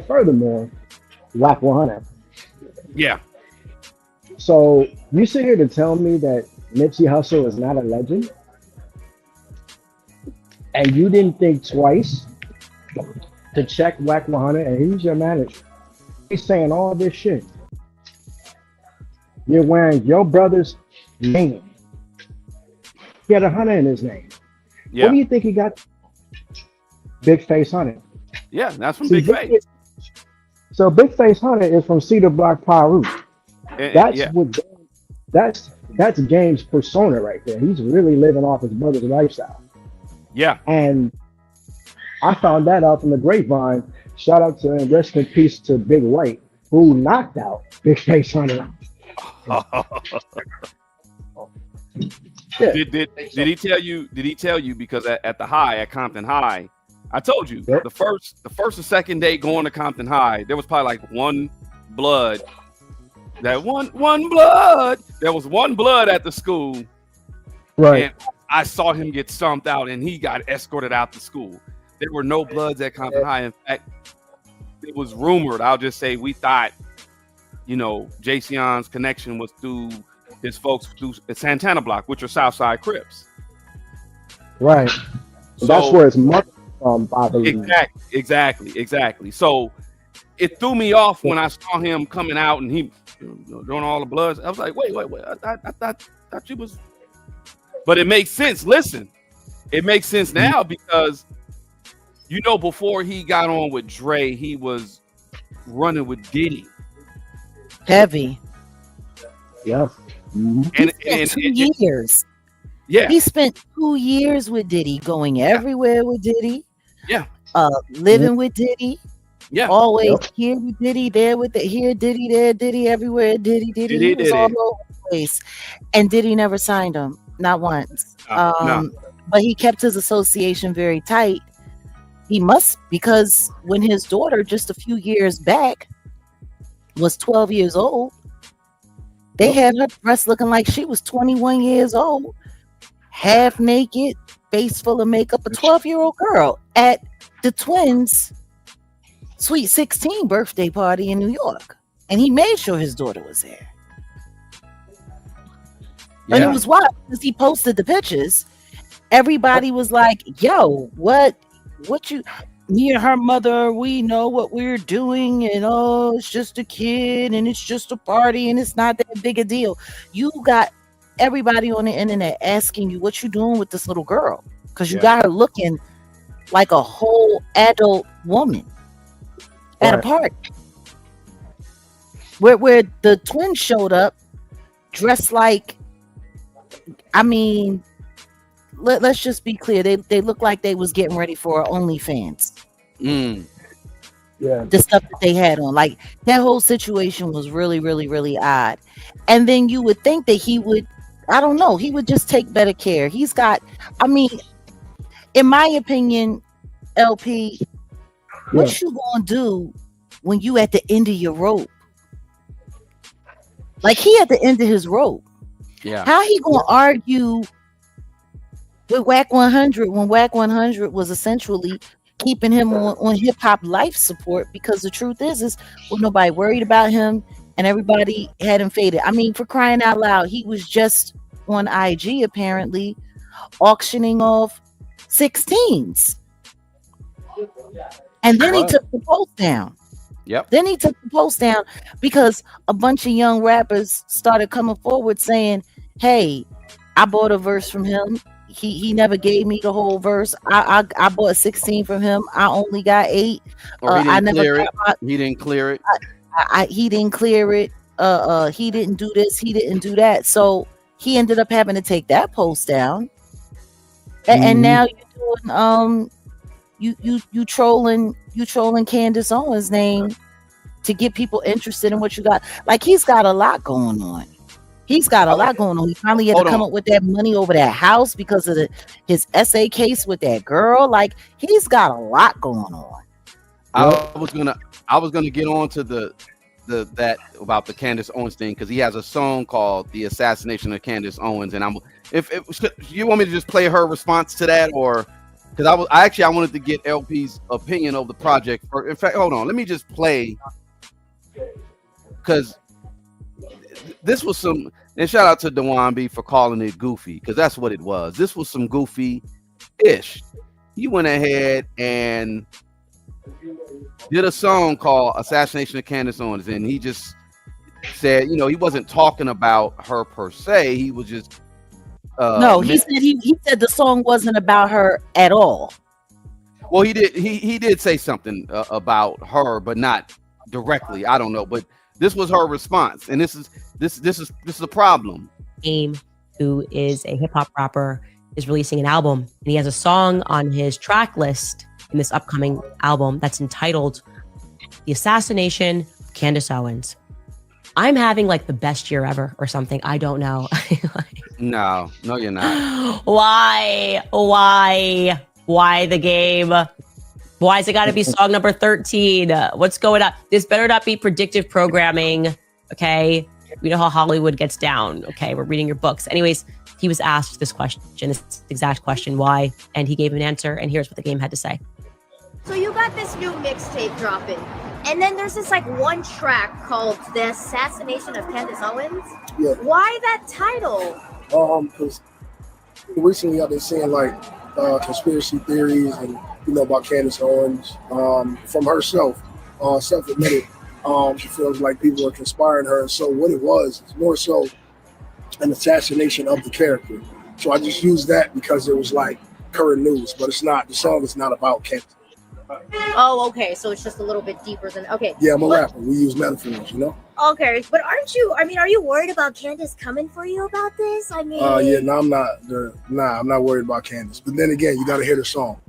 furthermore, Whack 100. Yeah. So you sit here to tell me that Nipsey Hussle is not a legend, and you didn't think twice to check Whack 100, and he's your manager. He's saying all this shit. You're wearing your brother's name. He had 100 in his name. Yeah. What do you think he got? Big Face 100. Yeah, that's from Big Face. So Big Face 100 is from Cedar Block, Piru. That's Game's persona right there. He's really living off his brother's lifestyle. Yeah. And I found that out from the grapevine. Shout out to and rest in peace to Big White, who knocked out Big Face 100. Yeah. Did he tell you? Did he tell you? Because at the high, at Compton High, I told you the first or second day going to Compton High, there was probably like one blood. That one blood. There was one blood at the school. Right. And I saw him get stomped out, and he got escorted out the school. There were no bloods at Compton High. In fact, it was rumored. I'll just say we thought, you know, Jayceon's connection was through his folks through Santana Block, which are Southside Crips. Right. So, that's where his mother from, I believe. Exactly. So it threw me off when I saw him coming out and he doing all the bloods. I was like, wait. I thought you was. But it makes sense. Listen, it makes sense now because, you know, before he got on with Dre, he was running with Diddy. Heavy. Yeah. Mm-hmm. And 2 years. Yeah. He spent 2 years with Diddy, going everywhere with Diddy. Yeah. Living with Diddy. Yeah. Always here with Diddy, there with it, here Diddy, there Diddy, everywhere Diddy. He was all over the place. And Diddy never signed him, not once. No. But he kept his association very tight. He must, because when his daughter just a few years back was 12 years old, they had her breast looking like she was 21 years old, half naked, face full of makeup, a 12-year-old girl at the twins' Sweet 16 birthday party in New York. And he made sure his daughter was there. Yeah. And it was wild because he posted the pictures. Everybody was like, yo, what you, me and her mother, we know what we're doing, and oh, it's just a kid and it's just a party and it's not that big a deal. You got everybody on the internet asking you what you doing with this little girl, because you got her looking like a whole adult woman at a party where the twins showed up dressed like, I mean, let's just be clear. They look like they was getting ready for OnlyFans. Yeah. The stuff that they had on, like that whole situation was really, really, really odd. And then you would think that he would, I don't know, he would just take better care. He's got, I mean, in my opinion, LP, Yeah. what you gonna do when you at the end of your rope? Like he at the end of his rope. Yeah. How he gonna argue with Whack 100 when Whack 100 was essentially keeping him on hip hop life support? Because the truth is well, nobody worried about him and everybody had him faded. I mean, for crying out loud, he was just on IG apparently auctioning off 16s. And then he took the post down. Yep. Then he took the post down because a bunch of young rappers started coming forward saying, hey, I bought a verse from him. He never gave me the whole verse. I bought 16 from him. I only got 8. Or he didn't I never clear it. got He didn't clear it. he didn't clear it. He didn't do this. He didn't do that. So he ended up having to take that post down. And now you're doing you trolling Candace Owens' name to get people interested in what you got. Like he's got a lot going on. He's got a lot going on. He finally had to come up with that money over that house because of his essay case with that girl. Like he's got a lot going on. I was gonna get on to that about the Candace Owens thing because he has a song called "The Assassination of Candace Owens," and if you want me to just play her response to that, or because I wanted to get LP's opinion of the project. Or in fact, hold on, let me just play because this was some. And shout out to Dewan B for calling it goofy because that's what it was. This was some goofy-ish. He went ahead and did a song called "Assassination of Candace Owens," and he just said, he wasn't talking about her per se. He was just no. He said the song wasn't about her at all. Well, he did. He did say something about her, but not directly. I don't know, but this was her response, and this is a problem. Who is a hip hop rapper, is releasing an album, and he has a song on his track list in this upcoming album that's entitled "The Assassination of Candace Owens." I'm having like the best year ever or something. I don't know. No, you're not. Why the game? Why is it got to be song number 13? What's going on? This better not be predictive programming. Okay. We know how Hollywood gets down. Okay. We're reading your books. Anyways, he was asked this exact question, why? And he gave an answer. And here's what the game had to say. So you got this new mixtape dropping. And then there's this like one track called The Assassination of Candace Owens. Yeah. Why that title? Because recently I've been seeing like conspiracy theories and about Candace Owens from herself, self-admitted. She feels like people are conspiring her. So what it was is more so an assassination of the character. So I just used that because it was like current news, but it's not. The song is not about Candace. Oh, okay. So it's just a little bit deeper than okay. Yeah, I'm a rapper. We use metaphors, Okay, but are you worried about Candace coming for you about this? I mean, I'm not worried about Candace. But then again, you got to hear the song.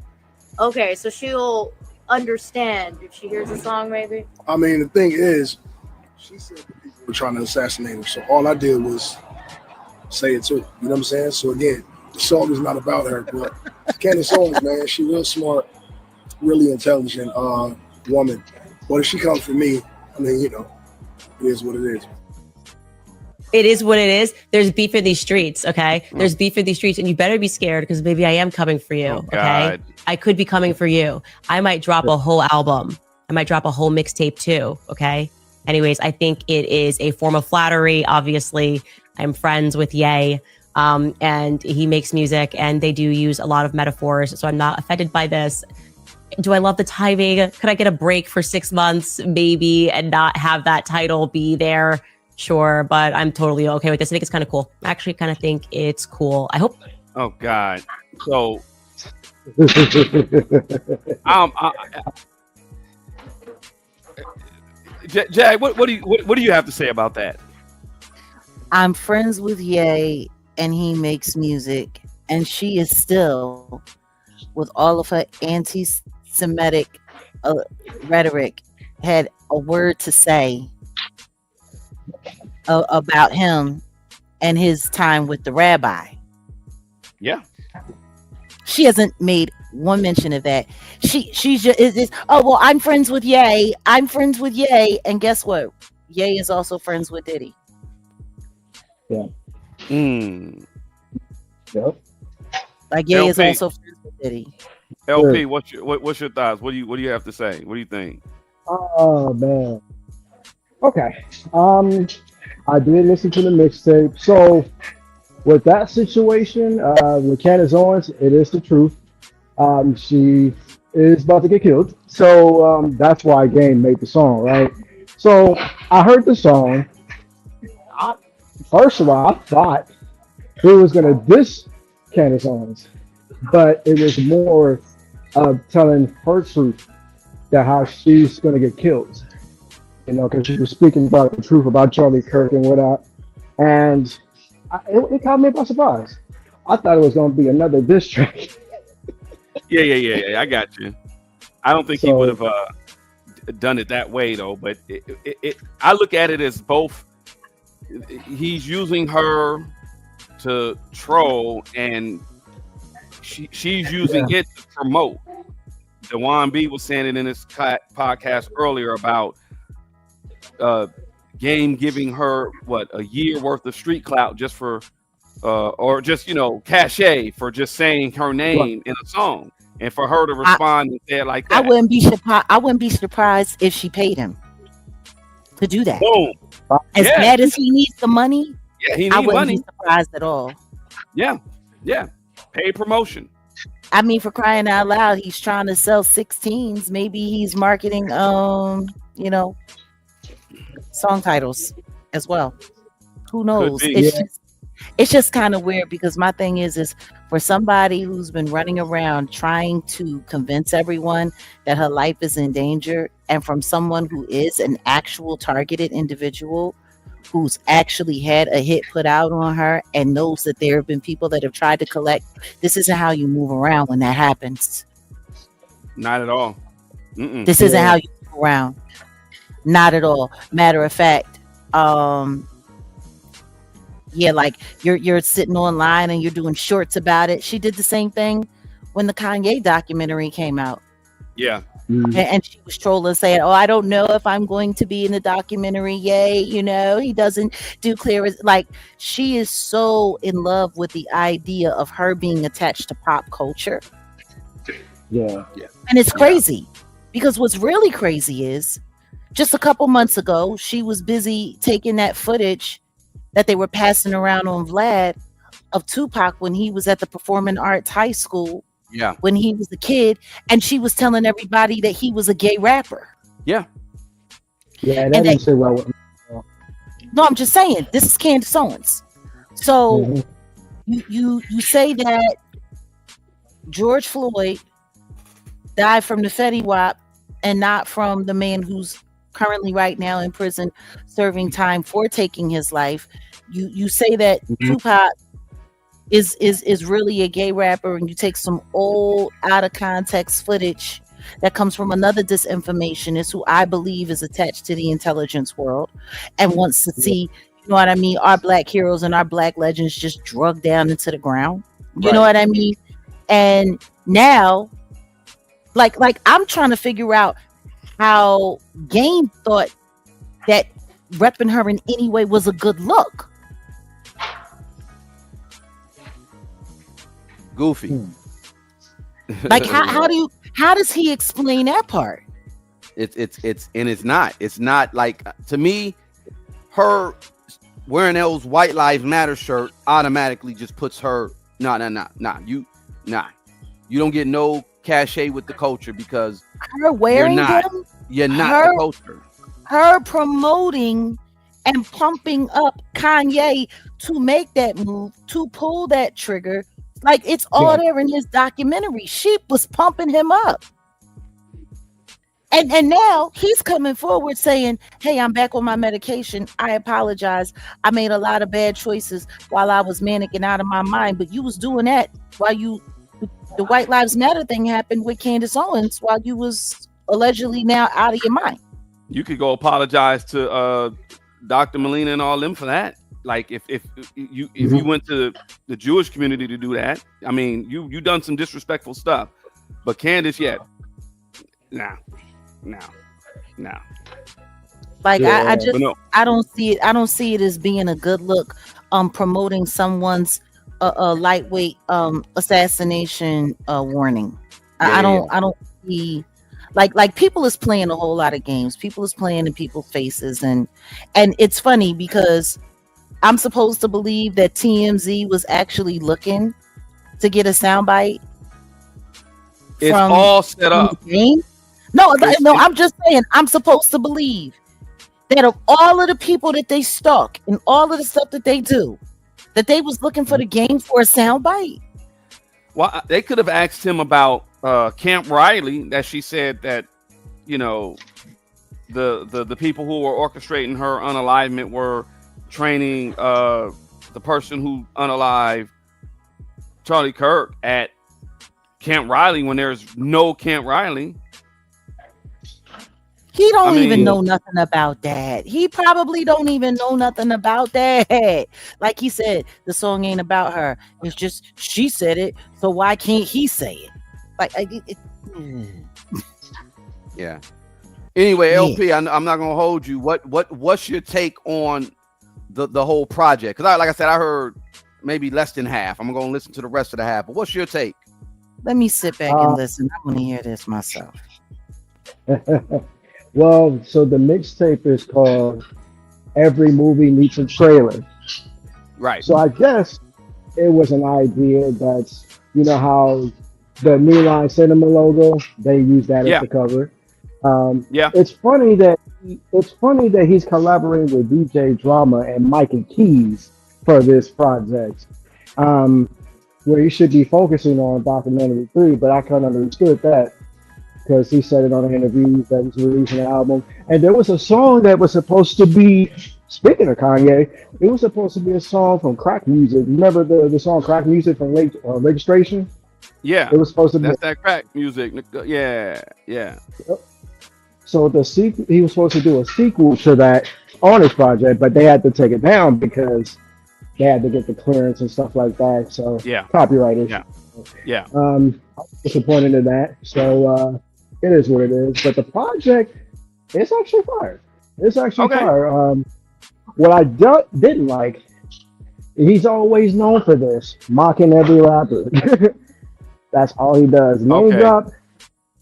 Okay, so she'll understand if she hears the song, maybe. I mean, the thing is, she said that people were trying to assassinate her. So all I did was say it too. You know what I'm saying? So again, the song is not about her, but Candace Owens, man, she real smart, really intelligent woman. But if she comes for me, I mean, it is what it is. It is what it is. There's beef in these streets, okay? There's beef in these streets, and you better be scared because maybe I am coming for you, okay? I could be coming for you. I might drop a whole album. I might drop a whole mixtape too, okay? Anyways, I think it is a form of flattery. Obviously, I'm friends with Ye, and he makes music, and they do use a lot of metaphors, so I'm not offended by this. Do I love the timing? Could I get a break for 6 months, maybe, and not have that title be there? Sure, but I'm totally okay with this. I think it's kind of cool. I actually kind of think it's cool. I hope. Oh God. So Jag, what do you have to say about that? I'm friends with Ye and he makes music, and she is still, with all of her anti-Semitic rhetoric, had a word to say about him and his time with the rabbi. Yeah. She hasn't made one mention of that. She's just is oh well, I'm friends with Ye. I'm friends with Ye, and guess what? Ye is also friends with Diddy. Yeah. Yep. Like Ye is also friends with Diddy. LP, what's your thoughts? What do you have to say? What do you think? Oh man. Okay. I did listen to the mixtape. So with that situation, with Candace Owens, it is the truth. She is about to get killed. So that's why Game made the song, right? So I heard the song. First of all, I thought he was gonna diss Candace Owens, but it was more of telling her truth that how she's gonna get killed. You know, because she was speaking about the truth about Charlie Kirk and whatnot, and it caught me by surprise. I thought it was gonna be another diss track. Yeah. I got you. I don't think he would have done it that way though. But I look at it as both. He's using her to troll, and she's using it to promote. Dewan B was saying it in his podcast earlier about Game giving her a year worth of street clout just for or just cachet for just saying her name in a song, and for her to respond and say it like that. I wouldn't be surprised if she paid him to do that. Boom. As bad as he needs the money, he I needs wouldn't money. be surprised at all. Yeah. Paid promotion. I mean, for crying out loud, he's trying to sell 16s. Maybe he's marketing, song titles as well. Who knows? It's just kind of weird, because my thing is for somebody who's been running around trying to convince everyone that her life is in danger, and from someone who is an actual targeted individual who's actually had a hit put out on her and knows that there have been people that have tried to collect. This isn't how you move around when that happens. Not at all. This isn't how you move around. Not at all. Matter of fact, like you're sitting online and you're doing shorts about it. She did the same thing when the Kanye documentary came out. Yeah. And she was trolling, saying, "Oh, I don't know if I'm going to be in the documentary. Yay, he doesn't do clear." Like, she is so in love with the idea of her being attached to pop culture. Yeah. And it's crazy, because what's really crazy is just a couple months ago, she was busy taking that footage that they were passing around on Vlad of Tupac when he was at the Performing Arts High School. Yeah. When he was a kid, and she was telling everybody that he was a gay rapper. Yeah. Yeah, that didn't sit well with me. No, I'm just saying, this is Candace Owens. So you say that George Floyd died from the Fetty Wap and not from the man who's currently right now in prison serving time for taking his life. You say that Tupac is really a gay rapper, and you take some old out of context footage that comes from another disinformationist who I believe is attached to the intelligence world and wants to see, our black heroes and our black legends just drugged down into the ground. You know what I mean? And now, like I'm trying to figure out how Game thought that repping her in any way was a good look. Goofy. Like how does he explain that part? It's not like, to me, her wearing those White Lives Matter shirt automatically just puts her you don't get no cachet with the culture, because her wearing you're not the culture. Her promoting and pumping up Kanye to make that move, to pull that trigger. Like, it's all there in his documentary. She was pumping him up. And now he's coming forward saying, "Hey, I'm back on my medication. I apologize. I made a lot of bad choices while I was manic and out of my mind. But you was doing that while the White Lives Matter thing happened with Candace Owens while you was allegedly now out of your mind." You could go apologize to Dr. Molina and all them for that. Like if you went to the Jewish community to do that, I mean, you done some disrespectful stuff. But Candace, nah. Like Yeah. I don't see it as being a good look. Promoting someone's lightweight assassination warning. I don't see like people is playing a whole lot of games. People is playing in people's faces, and it's funny because I'm supposed to believe that TMZ was actually looking to get a soundbite. It's all set up. No, I'm just saying I'm supposed to believe that of all of the people that they stalk and all of the stuff that they do, that they was looking for the game for a soundbite. Well, they could have asked him about Camp Riley, that she said that, you know, the people who were orchestrating her unalivement were training the person who unalived Charlie Kirk at Camp Riley when there's no Camp Riley. He don't even know nothing about that. He probably don't even know nothing about that. Like he said, the song ain't about her. It's just she said it, so why can't he say it? Like, yeah. Anyway, LP, I'm not gonna hold you. What's your take on the whole project? Because like I said, I heard maybe less than half. I'm gonna listen to the rest of the half. But what's your take? Let me sit back and listen. I want to hear this myself. Well, so the mixtape is called Every Movie Needs a Trailer. Right. So I guess it was an idea that's, you know how the New Line Cinema logo, they use that as the cover. It's funny that he's collaborating with DJ Drama and Mike and Keys for this project. Where he should be focusing on Documentary 3, but I kind of understood that because he said it on an interview that was releasing an album. And there was a song that was supposed to be, speaking of Kanye, it was supposed to be a song from Crack Music. Remember the song Crack Music from Registration? Yeah. It was supposed to be. That's that crack music. Yeah. So he was supposed to do a sequel to that on his project, but they had to take it down because they had to get the clearance and stuff like that. So copyright issue. Yeah. I'm disappointed in that. So it is what it is. But the project, it's actually fire. It's actually fire. What I didn't like, he's always known for this, mocking every rapper. That's all he does. Name drop.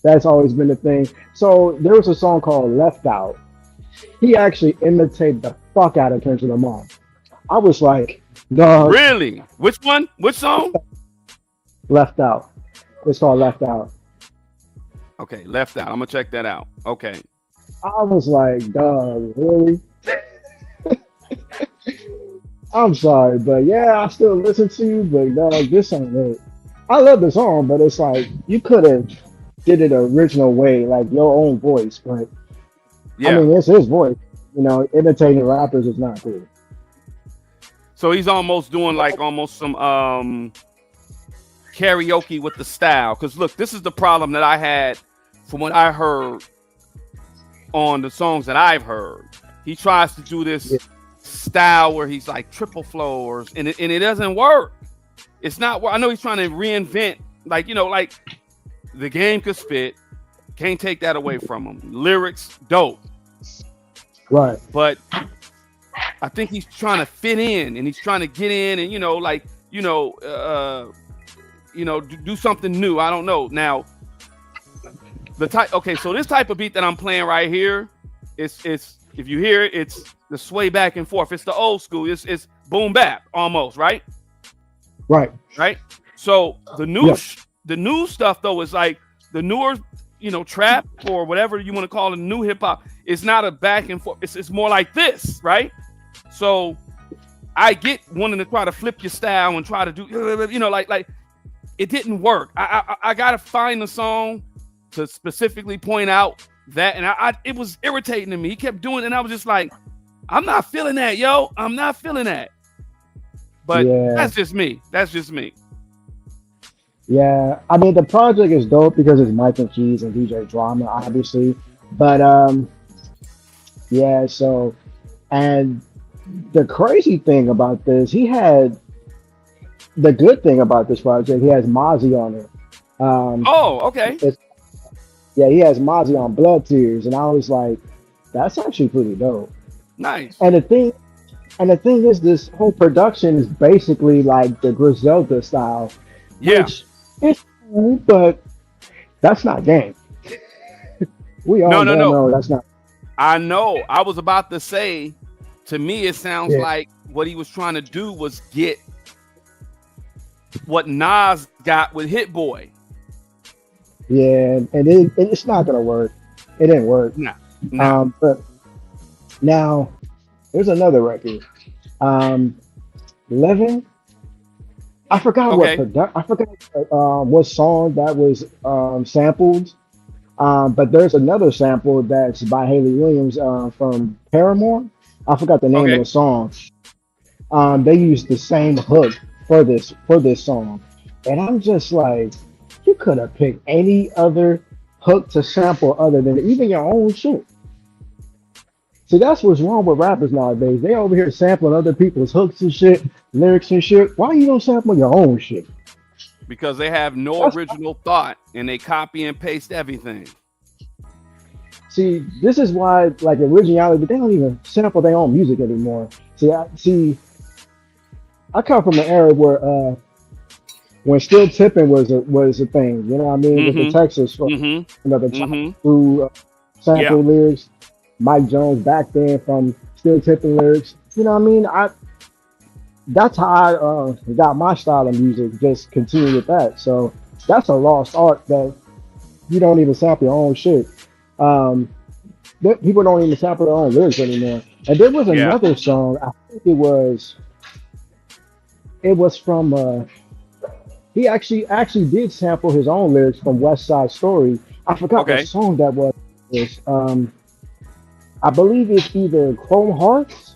That's always been the thing. So there was a song called Left Out. He actually imitated the fuck out of Kendrick Lamar. I was like, dog. Really? Which one? Which song? Left Out. It's called Left Out. Okay, Left Out. I'm gonna check that out. Okay. I was like, dog, really? I'm sorry, but yeah, I still listen to you, but dog, this ain't it. I love the song, but it's like you could have did it original way, like your own voice, but I mean, it's his voice. You know, imitating rappers is not good. So he's almost doing some karaoke with the style. Because look, this is the problem that I had from what I heard on the songs that I've heard. He tries to do this style where he's like triple floors, and it doesn't work. It's not. I know he's trying to reinvent, like the game could spit. Can't take that away from him. Lyrics, dope. Right. But I think he's trying to fit in, and he's trying to get in, and do something new. I don't know. Now, so this type of beat that I'm playing right here, it's if you hear it, it's the sway back and forth. It's the old school. It's boom bap almost, right? Right. So the new stuff though is like the newer, trap or whatever you want to call it, new hip hop. It's not a back and forth. It's more like this, right? So I get wanting to try to flip your style and try to do, like it didn't work. I gotta find the song to specifically point out that, and it was irritating to me. He kept doing it, and I was just like, I'm not feeling that, yo. I'm not feeling that. But that's just me. Yeah, I mean the project is dope because it's Mike and Keys and DJ Drama, obviously. But so, and the crazy thing about this, the good thing about this project, he has Mozzie on it. Oh, okay. Yeah, he has Mozzie on Blood Tears, and I was like, that's actually pretty dope. Nice. And the thing is, this whole production is basically like the Griselda style. Yeah. Which is cool, but that's not game. We all know that's not. I know. I was about to say, to me, it sounds like what he was trying to do was get what Nas got with Hit Boy. Yeah, and it's not gonna work. It didn't work. No. But now there's another record. 11. I forgot what song that was sampled. But there's another sample that's by Haley Williams from Paramore. I forgot the name of the song. They used the same hook for this song, and I'm just like, you could have picked any other hook to sample other than even your own shit. See, that's what's wrong with rappers nowadays. They over here sampling other people's hooks and shit, lyrics and shit. Why you don't sample your own shit? Because they have no original thought and they copy and paste everything. See, this is why, like, originality, they don't even sample their own music anymore. I come from an era where when still tipping was a thing, you know what I mean? With the Texas through sample lyrics, Mike Jones back then from still tipping lyrics, you know what I mean? That's how I got my style of music, just continue with that. So that's a lost art that you don't even sample your own shit. People don't even sample their own lyrics anymore. And there was another song, I think it was from he actually did sample his own lyrics from West Side Story. I forgot what song that was. I believe it's either Chrome Hearts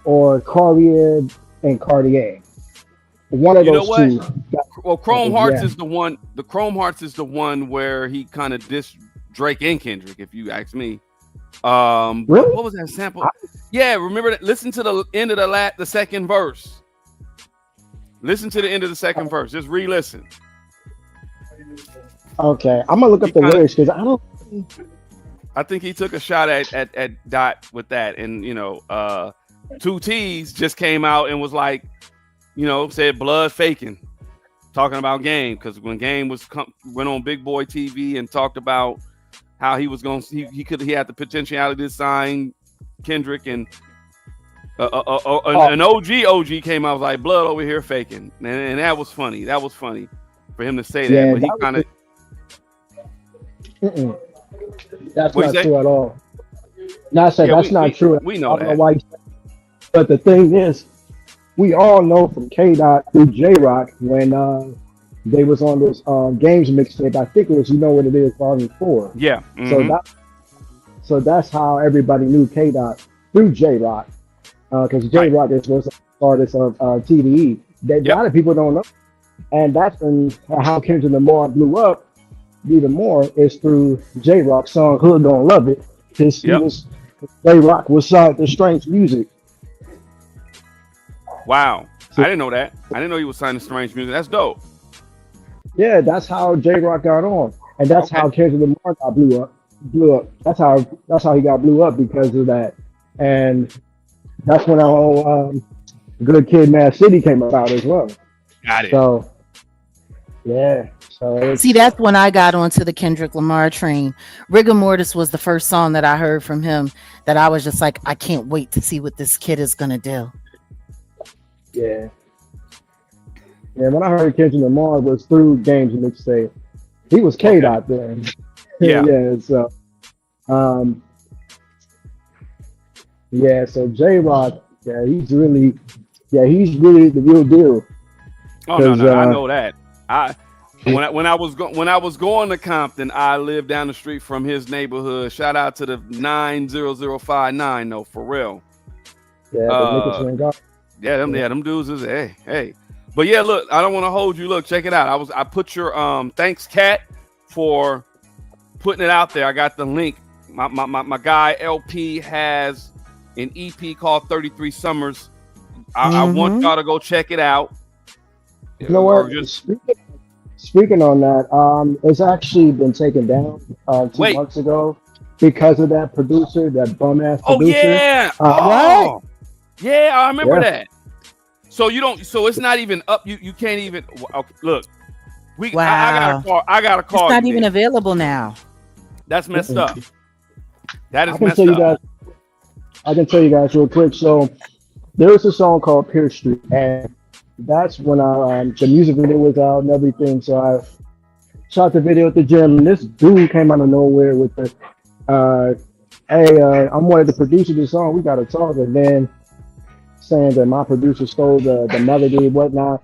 or Cartier and Cartier. One of those two. Well, Chrome Hearts is the one. The Chrome Hearts is the one where he kind of dissed Drake and Kendrick, if you ask me. Really? What was that sample? Remember that? Listen to the end of the second verse. Listen to the end of the second verse. Just re-listen. Okay, I'm gonna look up the lyrics because I don't. I think he took a shot at Dot with that, and 2 T's just came out and was like, said blood faking, talking about Game, because when Game went on Big Boy TV and talked about how he was going, he had the potentiality to sign Kendrick, and an OG came out, was like, blood over here faking, and that was funny. That was funny for him to say that, but he kind of. That's not true at all. That's not true. We know that. Why, but the thing is, we all know from K-Dot through J-Rock when they was on this games mixtape. I think it was You Know What It Is Volume 4. Yeah. Mm-hmm. So that's how everybody knew K-Dot through J-Rock, because J-Rock was the artist of TDE. A lot of people don't know, and that's how Kendrick Lamar blew up even more is through J-Rock's song Hood Don't Love It, because J-Rock was signed to Strange Music. Wow. I didn't know that. I didn't know he was signed to Strange Music. That's dope. Yeah, that's how J-Rock got on. And that's how Kendrick Lamar got blew up. That's how he got blew up, because of that. And that's when our whole Good Kid, Mad City came about as well. Got it. So, yeah. So see, that's when I got onto the Kendrick Lamar train. Rigor Mortis was the first song that I heard from him that I was just like, I can't wait to see what this kid is gonna do. Yeah. Yeah, when I heard Kendrick Lamar was through Games Mixtape. He was K-Dot then. Yeah. So so J-Rock, he's really the real deal. Oh no, I know that. When I was going to Compton, I lived down the street from his neighborhood. Shout out to the 90059 though, for real. Yeah, them dudes is hey. But yeah, look, I don't want to hold you. Look, check it out. I put your thanks, Kat, for putting it out there. I got the link. My guy LP has an EP called 33 Summers. I want y'all to go check it out. You know what? Speaking on that, it's actually been taken down 2 months ago because of that producer, that bum ass producer. Oh yeah, yeah, I remember that. So you don't. So it's not even up. You can't even. Okay, look, Wow. I got a call. It's not even available now. That's messed up. That is I can messed tell up. you guys. I can tell you guys real quick. So there was a song called Pierce Street, and that's when the music video was out and everything. So I shot the video at the gym, and this dude came out of nowhere with the, hey, I'm one of the producers of the song. We got to talk. And then saying that my producer stole the melody and whatnot.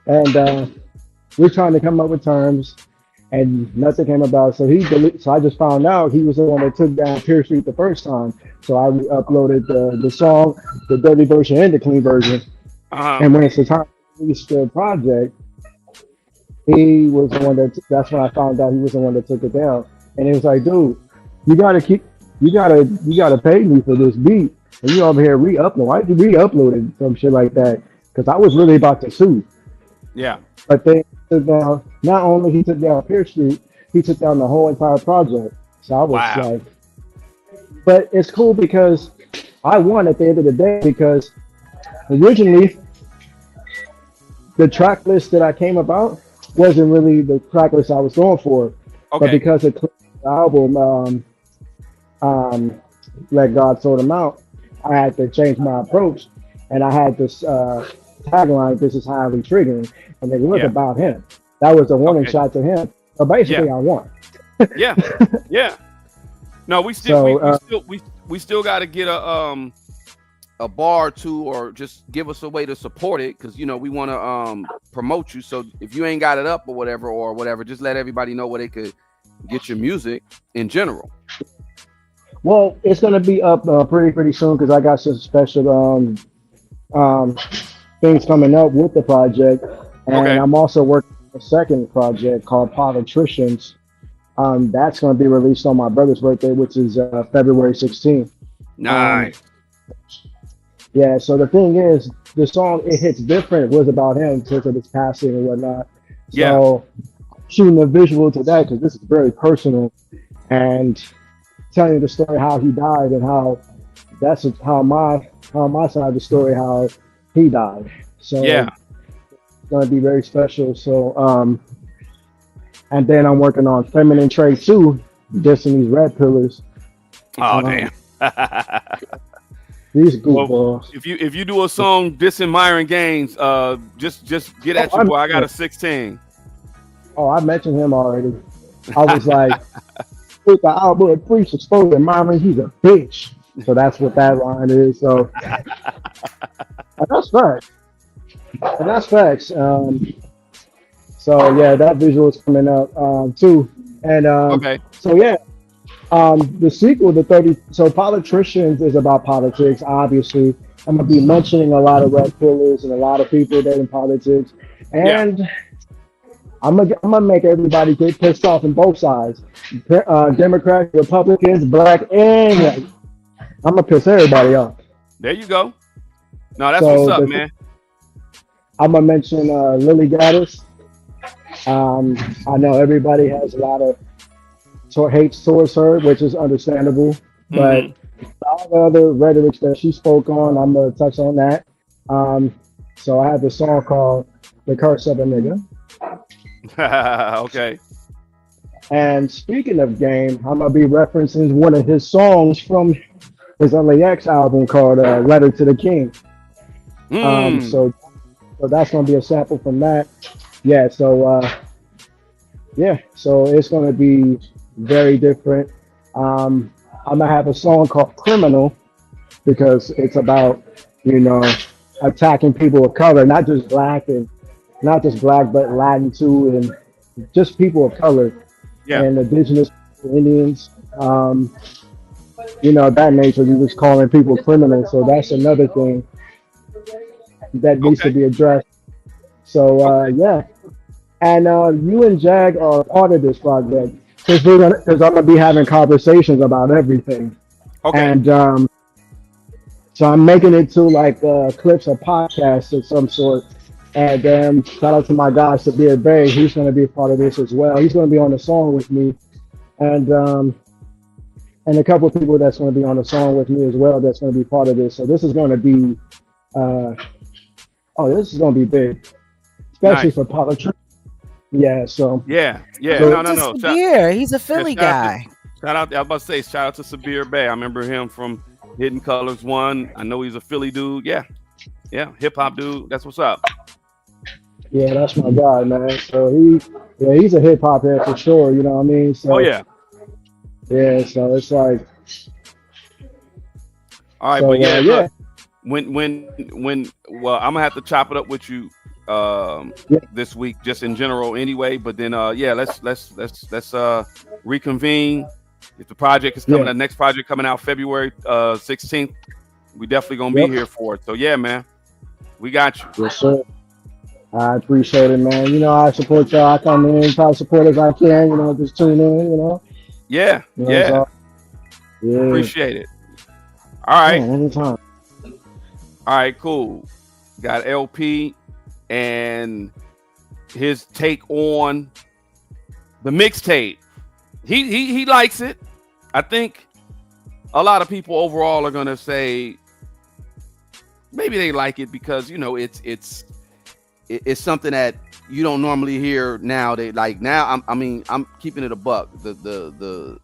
And we're trying to come up with terms, and nothing came about. So so I just found out he was the one that took down Pierce Street the first time. So I uploaded the song, the dirty version and the clean version. And when it's the time to release the project, he was the one that's when I found out he was the one that took it down. And it was like, dude, you gotta pay me for this beat. And you over here re-upload. Why did you re-upload it? Some shit like that. Because I was really about to sue. Yeah. But they took down, not only he took down Pierce Street, he took down the whole entire project. So I was like, but it's cool because I won at the end of the day, because originally the track list that I came about wasn't really the track list I was going for. But because of the album, Let God Sort Him Out, I had to change my approach, and I had this tagline, "This is highly triggering," and it was about him. That was a warning shot to him. So basically, I won. Yeah. No, we still got to get a bar or two, or just give us a way to support it, because we want to promote you. So if you ain't got it up or whatever, just let everybody know where they could get your music in general. Well, it's gonna be up pretty soon, because I got some special things coming up with the project, and I'm also working on a second project called Politicians. That's going to be released on my brother's birthday, which is February 16th. Nice. Yeah, so the thing is, the song, it hits different. It was about him because of his passing and whatnot. So shooting a visual to that, because this is very personal, and telling the story how he died, and how that's how my side of the story, how he died. So it's going to be very special. So and then I'm working on Feminine Trade 2, dissing these red pillars. Oh damn. These goofballs. Well, if you do a song dissing Myron Gaines, just get at your boy. I got a 16. Oh, I mentioned him already. I was like, with the album Priest exposing Myron, he's a bitch. So that's what that line is. So and that's facts. And that's facts. So yeah, that visual is coming up too. And so yeah, the sequel, the 30. So Politicians is about politics. Obviously, I'm gonna be mentioning a lot of red pillars and a lot of people that in politics, and I'm gonna make everybody get pissed off on both sides, Democrats, Republicans, black and white. I'm gonna piss everybody off. There you go. No, that's what's up, man. I'm gonna mention Lily Gaddis. I know everybody has a lot of hates towards her, which is understandable, but all the other rhetorics that she spoke on, I'm gonna touch on that. So I have a song called "The Curse of a Nigga." Okay. And speaking of Game, I'm gonna be referencing one of his songs from his LAX album called "Letter to the King." So that's gonna be a sample from that. Yeah. So so it's gonna be very different. I'm gonna have a song called "Criminal" because it's about attacking people of color, not just black, but Latin too, and just people of color and indigenous Indians. That nature. He was calling people criminals, so that's another thing that needs to be addressed. So and you and Jag are part of this project because I'm gonna be having conversations about everything. And So I'm making it to like clips or podcasts of some sort. And then shout out to my guy Sabir Bey. He's going to be a part of this as well. He's going to be on the song with me, and a couple of people that's going to be on the song with me as well. That's going to be part of this. So this is going to be, this is going to be big, especially for politics. Yeah. So yeah. So No. Sabir, he's a Philly guy. Shout out! I was about to say, shout out to Sabir Bey. I remember him from Hidden Colors 1. I know he's a Philly dude. Yeah, hip hop dude. That's what's up. Yeah, that's my guy, man. So he's a hip hop head for sure. You know what I mean? So, yeah. So it's like, all right, so, but yeah. yeah. When well, I'm gonna have to chop it up with you this week, just in general, anyway. But then, let's reconvene. If the project is coming, the next project coming out February 16th, we definitely gonna be here for it. So yeah, man, we got you. Yes, sir. I appreciate it, man. You know, I support y'all. I come in, try to support as I can. You know, just tune in. You know. Yeah. So, Appreciate it. All right. Yeah, anytime. All right, cool. Got LP and his take on the mixtape. He likes it. I think a lot of people overall are gonna say maybe they like it because it's something that you don't normally hear now. They like now. I'm keeping it a buck. The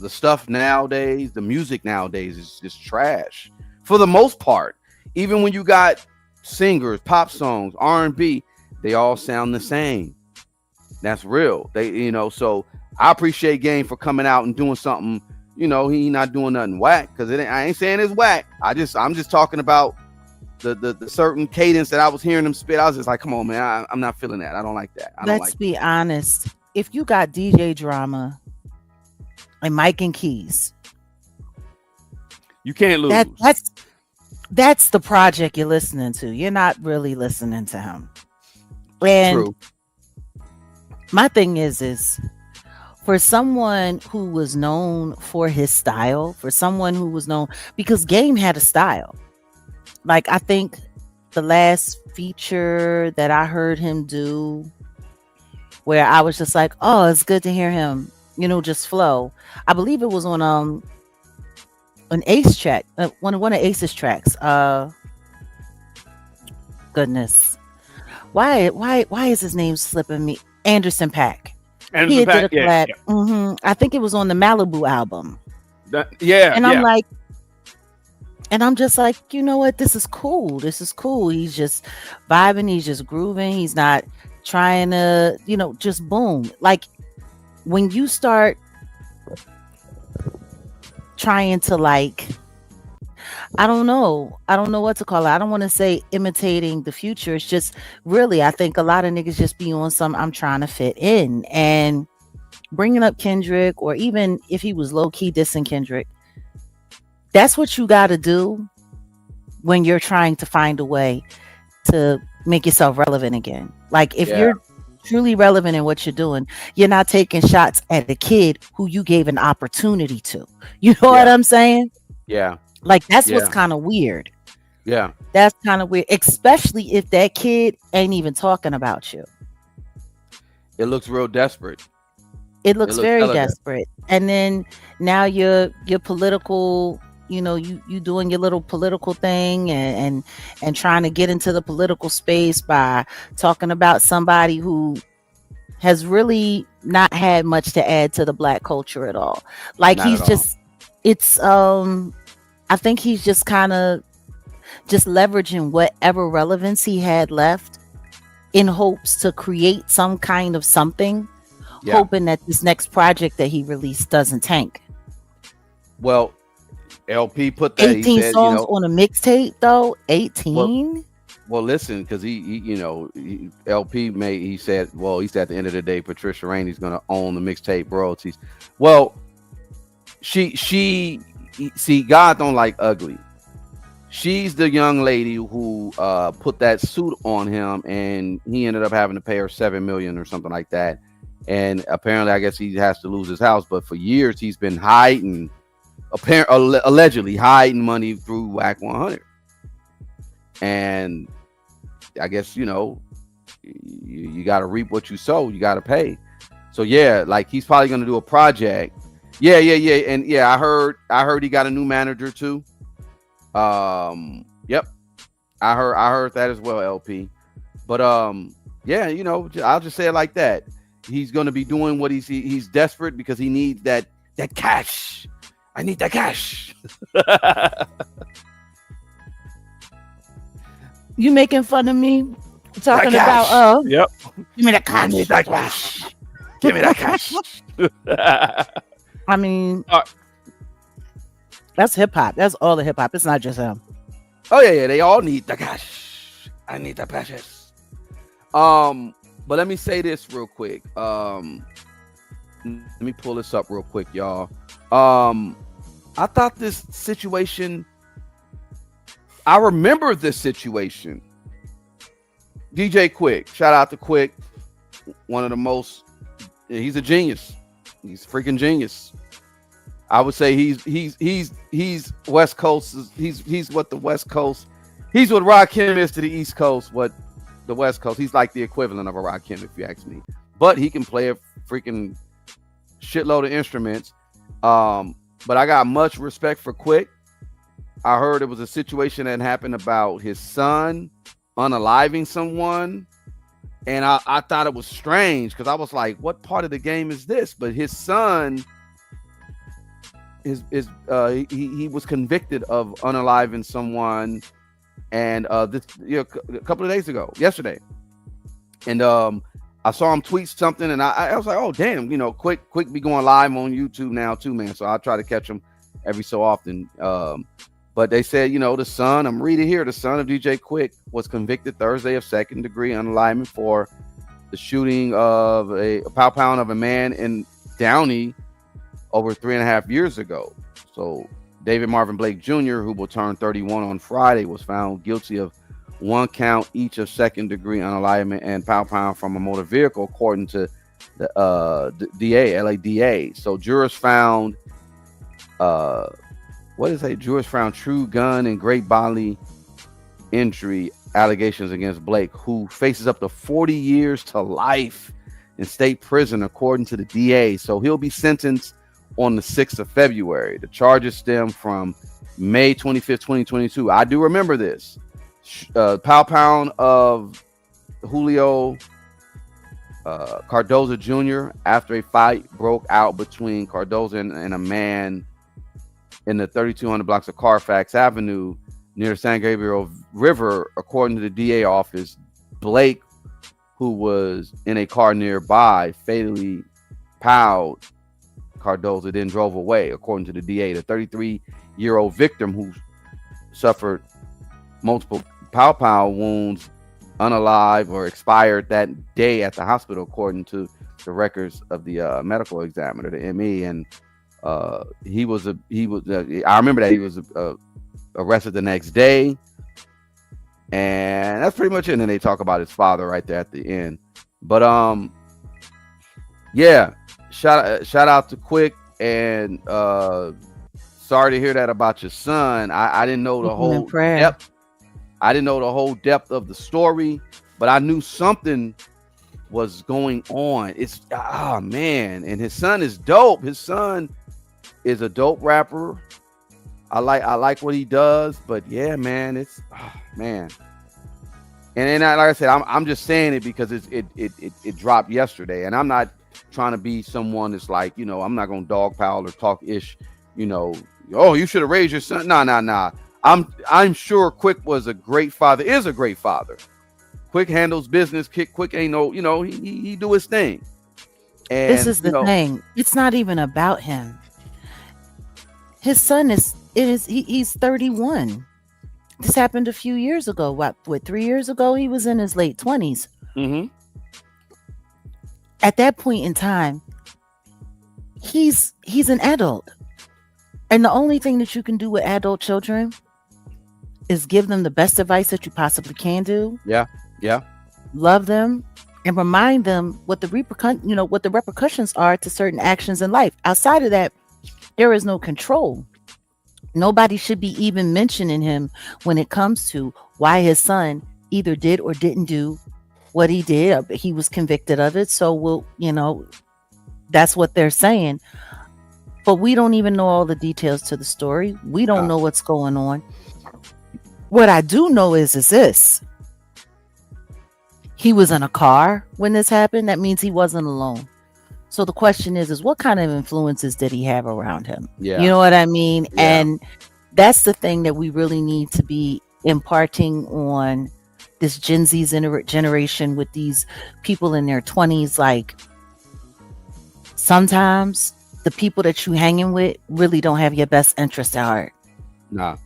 stuff nowadays, the music nowadays is just trash for the most part. Even when you got singers, pop songs, R&B, they all sound the same. That's real. So I appreciate Game for coming out and doing something. He not doing nothing whack because I ain't saying it's whack. I'm just talking about the certain cadence that I was hearing him spit. I was just like, come on, man, I'm not feeling that. I don't like that. Let's be honest. If you got DJ Drama and Mike and Keys, you can't lose. That's the project you're listening to. You're not really listening to him. And True. My thing is for someone who was known for his style, for someone who was known, because Game had a style. Like, I think the last feature that I heard him do where I was just like, oh, it's good to hear him, just flow. I believe it was on an Ace track, one of Ace's tracks. Goodness, why is his name slipping me? Anderson .Paak. He did a collab. Yeah. I think it was on the Malibu album. And I'm like, and I'm just like, you know what? This is cool. He's just vibing. He's just grooving. He's not trying to, just boom. Like when you start trying to I don't know what to call it. I don't want to say imitating the future. It's just really, I think a lot of niggas just be on some, I'm trying to fit in, and bringing up Kendrick, or even if he was low key dissing Kendrick, that's what you got to do when you're trying to find a way to make yourself relevant again. Like if you're truly relevant in what you're doing, you're not taking shots at a kid who you gave an opportunity to. You know what I'm saying? Yeah. Like that's what's kind of weird. Yeah. That's kind of weird, especially if that kid ain't even talking about you. It looks real desperate. It looks very desperate. And then now your political, you doing your little political thing and trying to get into the political space by talking about somebody who has really not had much to add to the Black culture at all. Like I think he's just kind of just leveraging whatever relevance he had left in hopes to create some kind of something, hoping that this next project that he released doesn't tank. Well, LP put that 18 songs on a mixtape though. 18. Well, listen, because LP he said at the end of the day, Patricia Rainey's gonna own the mixtape royalties. Well, she see, God don't like ugly. She's the young lady who put that suit on him, and he ended up having to pay her $7 million or something like that. And apparently, I guess he has to lose his house. But for years, he's been hiding allegedly hiding money through WAC 100. And I guess, you got to reap what you sow. You got to pay. So yeah, like he's probably going to do a project. Yeah. And yeah, I heard he got a new manager too. Yep. I heard that as well, LP. But yeah, I'll just say it like that. He's going to be doing what he's desperate because he needs that cash. I need that cash. You making fun of me talking about yep. Give me that cash. I need that cash. Give me that cash. I mean, that's hip hop. That's all the hip hop. It's not just him. Oh yeah, they all need the cash. I need the precious. But let me say this real quick. Let me pull this up real quick, y'all. I thought this situation. I remember this situation. DJ Quick, shout out to Quick. One of the most. He's a genius. He's a freaking genius. I would say he's West Coast. He's what the West Coast. He's what Rakim is to the East Coast. What the West Coast. He's like the equivalent of a Rakim, if you ask me. But he can play a freaking shitload of instruments. But I got much respect for Quick. I heard it was a situation that happened about his son unaliving someone. And I thought it was strange because I was like, what part of the game is this? But his son he was convicted of unaliving someone, and this a couple of days ago, yesterday. And I saw him tweet something, and I was like, oh damn, Quick be going live on YouTube now too, man. So I try to catch him every so often. But they said, the son, I'm reading here, the son of DJ Quick was convicted Thursday of second-degree unalivement for the shooting of a pound of a man in Downey over 3.5 years ago. So David Marvin Blake Jr., who will turn 31 on Friday, was found guilty of 1 count each of second-degree unalivement and pound from a motor vehicle, according to the LA DA. So jurors found Jurors found true gun and great bodily injury allegations against Blake, who faces up to 40 years to life in state prison, according to the DA. So he'll be sentenced on the 6th of February. The charges stem from May 25th, 2022. I do remember this. Pound of Julio Cardoza Jr. after a fight broke out between Cardoza and a man in the 3200 blocks of Carfax Avenue near the San Gabriel River, according to the DA office. Blake, who was in a car nearby, fatally powed Cardoza, then drove away, according to the DA. The 33-year-old victim, who suffered multiple pow wounds, unalive or expired that day at the hospital, according to the records of the medical examiner, the ME. And I remember that he was arrested the next day, and that's pretty much it. And then they talk about his father right there at the end. But yeah, shout out to Quick, and sorry to hear that about your son. I didn't know the whole depth. I didn't know the whole depth of the story, but I knew something was going on. It's man, and his son is dope. His son is a dope rapper. I like what he does, but yeah, man, it's man. And like I said, I'm just saying it because it dropped yesterday, and I'm not trying to be someone that's like, I'm not gonna dogpile or talk ish, oh, you should have raised your son. Nah. I'm sure Quick was a great father, is a great father. Quick handles business. Quick ain't no, he do his thing. And this is the thing. It's not even about him. His son he's 31. This happened a few years ago. What 3 years ago? He was in his late 20s. Mm-hmm. At that point in time, he's an adult. And the only thing that you can do with adult children is give them the best advice that you possibly can do. Yeah. Love them and remind them what the repercussions are to certain actions in life. Outside of that, there is no control. Nobody should be even mentioning him when it comes to why his son either did or didn't do what he did. He was convicted of it. So that's what they're saying. But we don't even know all the details to the story. We don't know what's going on. What I do know is this. He was in a car when this happened. That means he wasn't alone. So the question is what kind of influences did he have around him? Yeah. You know what I mean? Yeah. And that's the thing that we really need to be imparting on this Gen Z generation with these people in their 20s. Like, sometimes the people that you hanging with really don't have your best interest at heart. Nah.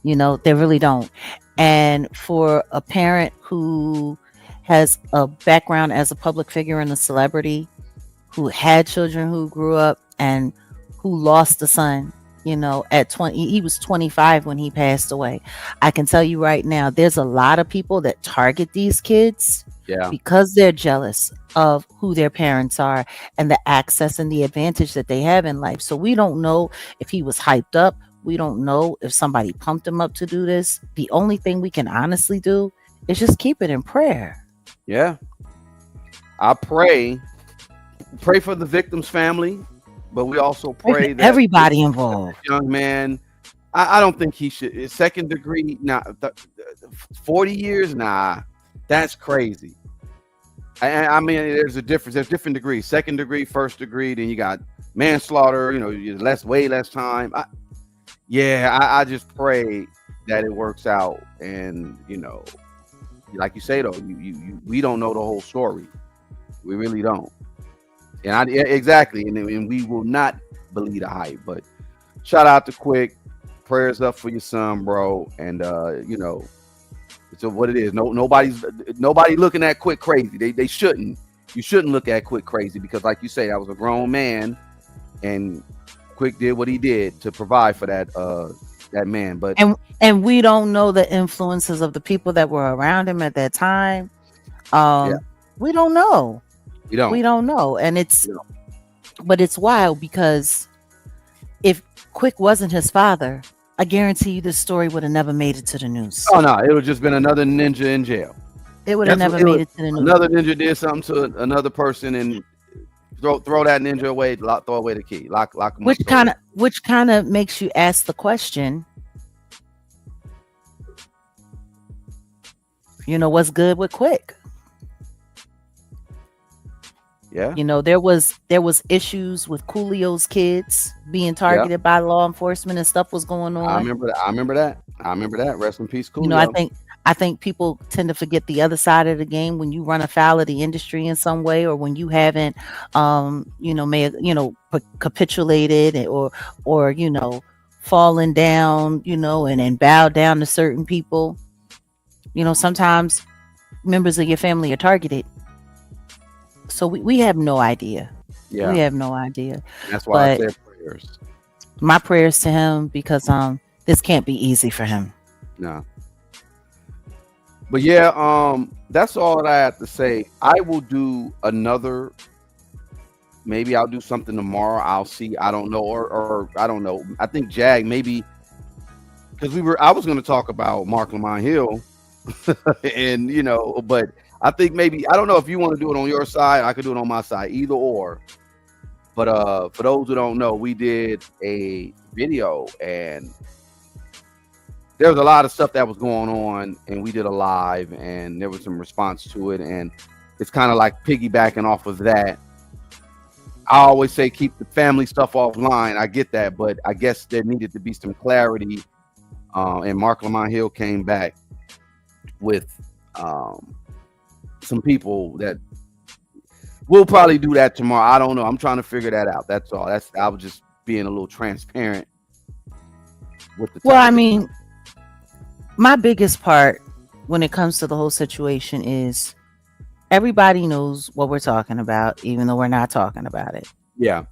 They really don't. And for a parent who has a background as a public figure and a celebrity, who had children who grew up and who lost a son, at 20, he was 25 when he passed away. I can tell you right now, there's a lot of people that target these kids because they're jealous of who their parents are and the access and the advantage that they have in life. So we don't know if he was hyped up. We don't know if somebody pumped him up to do this. The only thing we can honestly do is just keep it in prayer. Yeah. I pray for the victim's family, but we also pray that everybody involved. Young man, I don't think he should. Second degree, 40 years, nah, that's crazy. I mean, there's a difference. There's different degrees. Second degree, first degree, then you got manslaughter. Way less time. I just pray that it works out, and like you say though, we don't know the whole story. We really don't. And exactly, and we will not believe the hype. But shout out to Quick, prayers up for your son, bro. And it's what it is. Nobody looking at Quick crazy. They shouldn't. You shouldn't look at Quick crazy because, like you say, that was a grown man, and Quick did what he did to provide for that man. But and we don't know the influences of the people that were around him at that time. We don't know. We don't know. And but it's wild because if Quick wasn't his father, I guarantee you this story would have never made it to the news. Oh no, it would have just been another ninja in jail. It would have never made it to the news. Another ninja did something to another person and throw that ninja away, throw away the key, lock him up. Which kind of makes you ask the question, what's good with Quick? Yeah. There was issues with Coolio's kids being targeted by law enforcement and stuff was going on. I remember that. Rest in peace, Coolio. I think people tend to forget the other side of the game when you run afoul of the industry in some way, or when you haven't, capitulated or fallen down, and bowed down to certain people. Sometimes members of your family are targeted. So we have no idea. Yeah. We have no idea. That's why I said prayers. My prayers to him because this can't be easy for him. No. But that's all that I have to say. I will do another. Maybe I'll do something tomorrow. I'll see. I don't know, or I don't know. I think Jag maybe because I was going to talk about Mark Lamont Hill, and but I think maybe I don't know if you want to do it on your side. I could do it on my side, either or. But for those who don't know, we did a video and there was a lot of stuff that was going on, and we did a live, and there was some response to it, and it's kind of like piggybacking off of that. I always say keep the family stuff offline. I get that, but I guess there needed to be some clarity. And Mark Lamont Hill came back with some people that we'll probably do that tomorrow. I don't know. I'm trying to figure that out. That's all. I was just being a little transparent with the topic. Well, I mean, my biggest part when it comes to the whole situation is everybody knows what we're talking about, even though we're not talking about it. Yeah.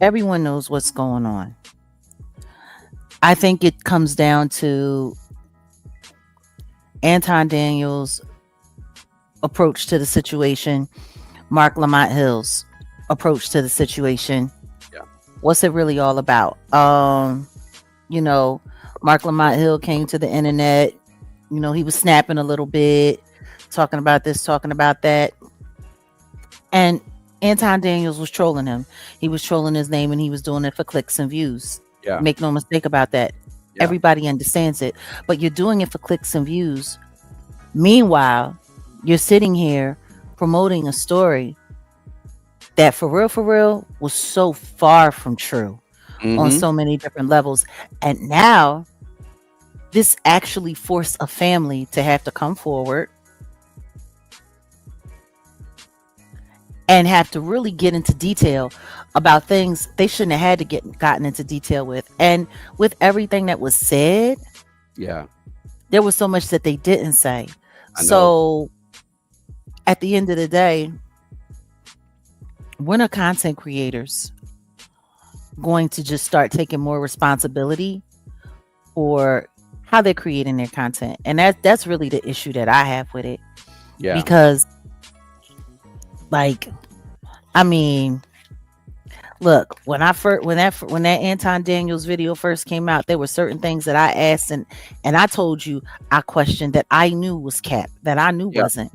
Everyone knows what's going on. I think it comes down to Anton Daniels' approach to the situation, Mark Lamont Hill's approach to the situation. Yeah. What's it really all about? you know, Mark Lamont Hill came to the internet. He was snapping a little bit, talking about this, talking about that. And Anton Daniels was trolling him. He was trolling his name and he was doing it for clicks and views. Yeah. Make no mistake about that. Yeah. Everybody understands it. But you're doing it for clicks and views. Meanwhile, you're sitting here promoting a story that for real was so far from true on so many different levels. And now this actually forced a family to have to come forward and have to really get into detail about things they shouldn't have had to gotten into detail with. And with everything that was said, yeah, there was so much that they didn't say. So at the end of the day, when are content creators going to just start taking more responsibility for how they're creating their content? And that's really the issue that I have with it. Yeah. Because look, when that Anton Daniels video first came out, there were certain things that I asked and I told you I questioned that I knew was cap, that I knew wasn't.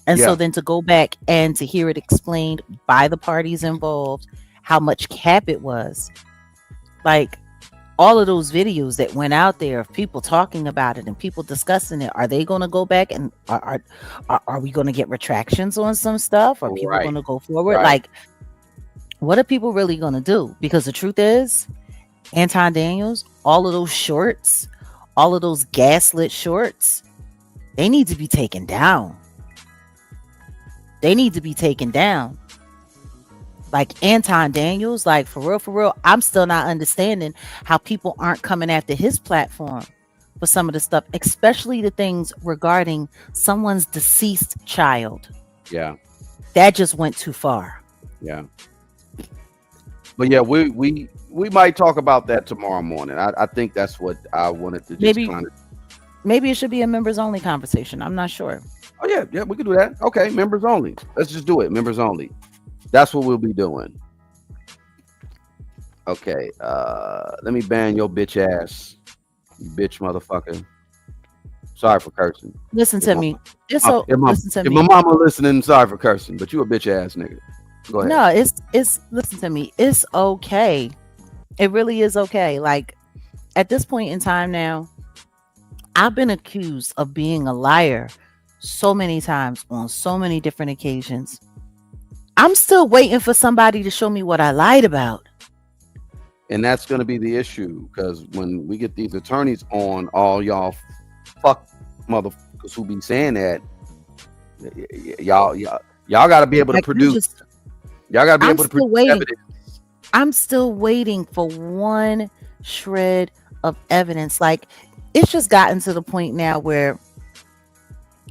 And so then to go back and to hear it explained by the parties involved, how much cap it was, like all of those videos that went out there of people talking about it and people discussing it, are they going to go back and are we going to get retractions on some stuff? Are people going to go forward? Right. Like, what are people really going to do? Because the truth is, Anton Daniels, all of those shorts, all of those gaslit shorts, they need to be taken down. They need to be taken down. Like Anton Daniels, like for real, I'm still not understanding how people aren't coming after his platform for some of the stuff, especially the things regarding someone's deceased child. Yeah. That just went too far. Yeah. But yeah, we might talk about that tomorrow morning. I think that's what I wanted to just maybe it should be a members only conversation. I'm not sure. Oh yeah, we can do that. Okay, members only. Let's just do it. Members only. That's what we'll be doing. Okay, let me ban your bitch ass, you bitch motherfucker. Sorry for cursing. Listen to me. Listen to me. If my mama listening, sorry for cursing, but you a bitch ass nigga. Go ahead. No, it's listen to me. It's okay. It really is okay. Like at this point in time now, I've been accused of being a liar so many times on so many different occasions. I'm still waiting for somebody to show me what I lied about. And that's going to be the issue, because when we get these attorneys on, all y'all fuck motherfuckers who be saying that, y'all got to be able to produce. Y'all got to be able to produce evidence. I'm still waiting for one shred of evidence. Like, it's just gotten to the point now where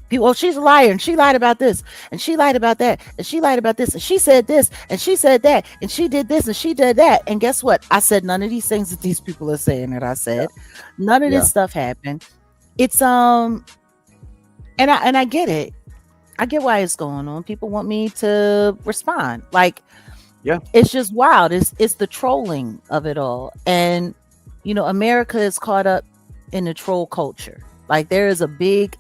people, she's a liar and she lied about this and she lied about that and she lied about this and she said this and she said that and she did this and she did that. And guess what? I said none of these things that these people are saying that I said. None of this stuff happened. It's and I get it. I get why it's going on. People want me to respond. Like, it's just wild. It's the trolling of it all. And America is caught up in the troll culture. Like, there is a big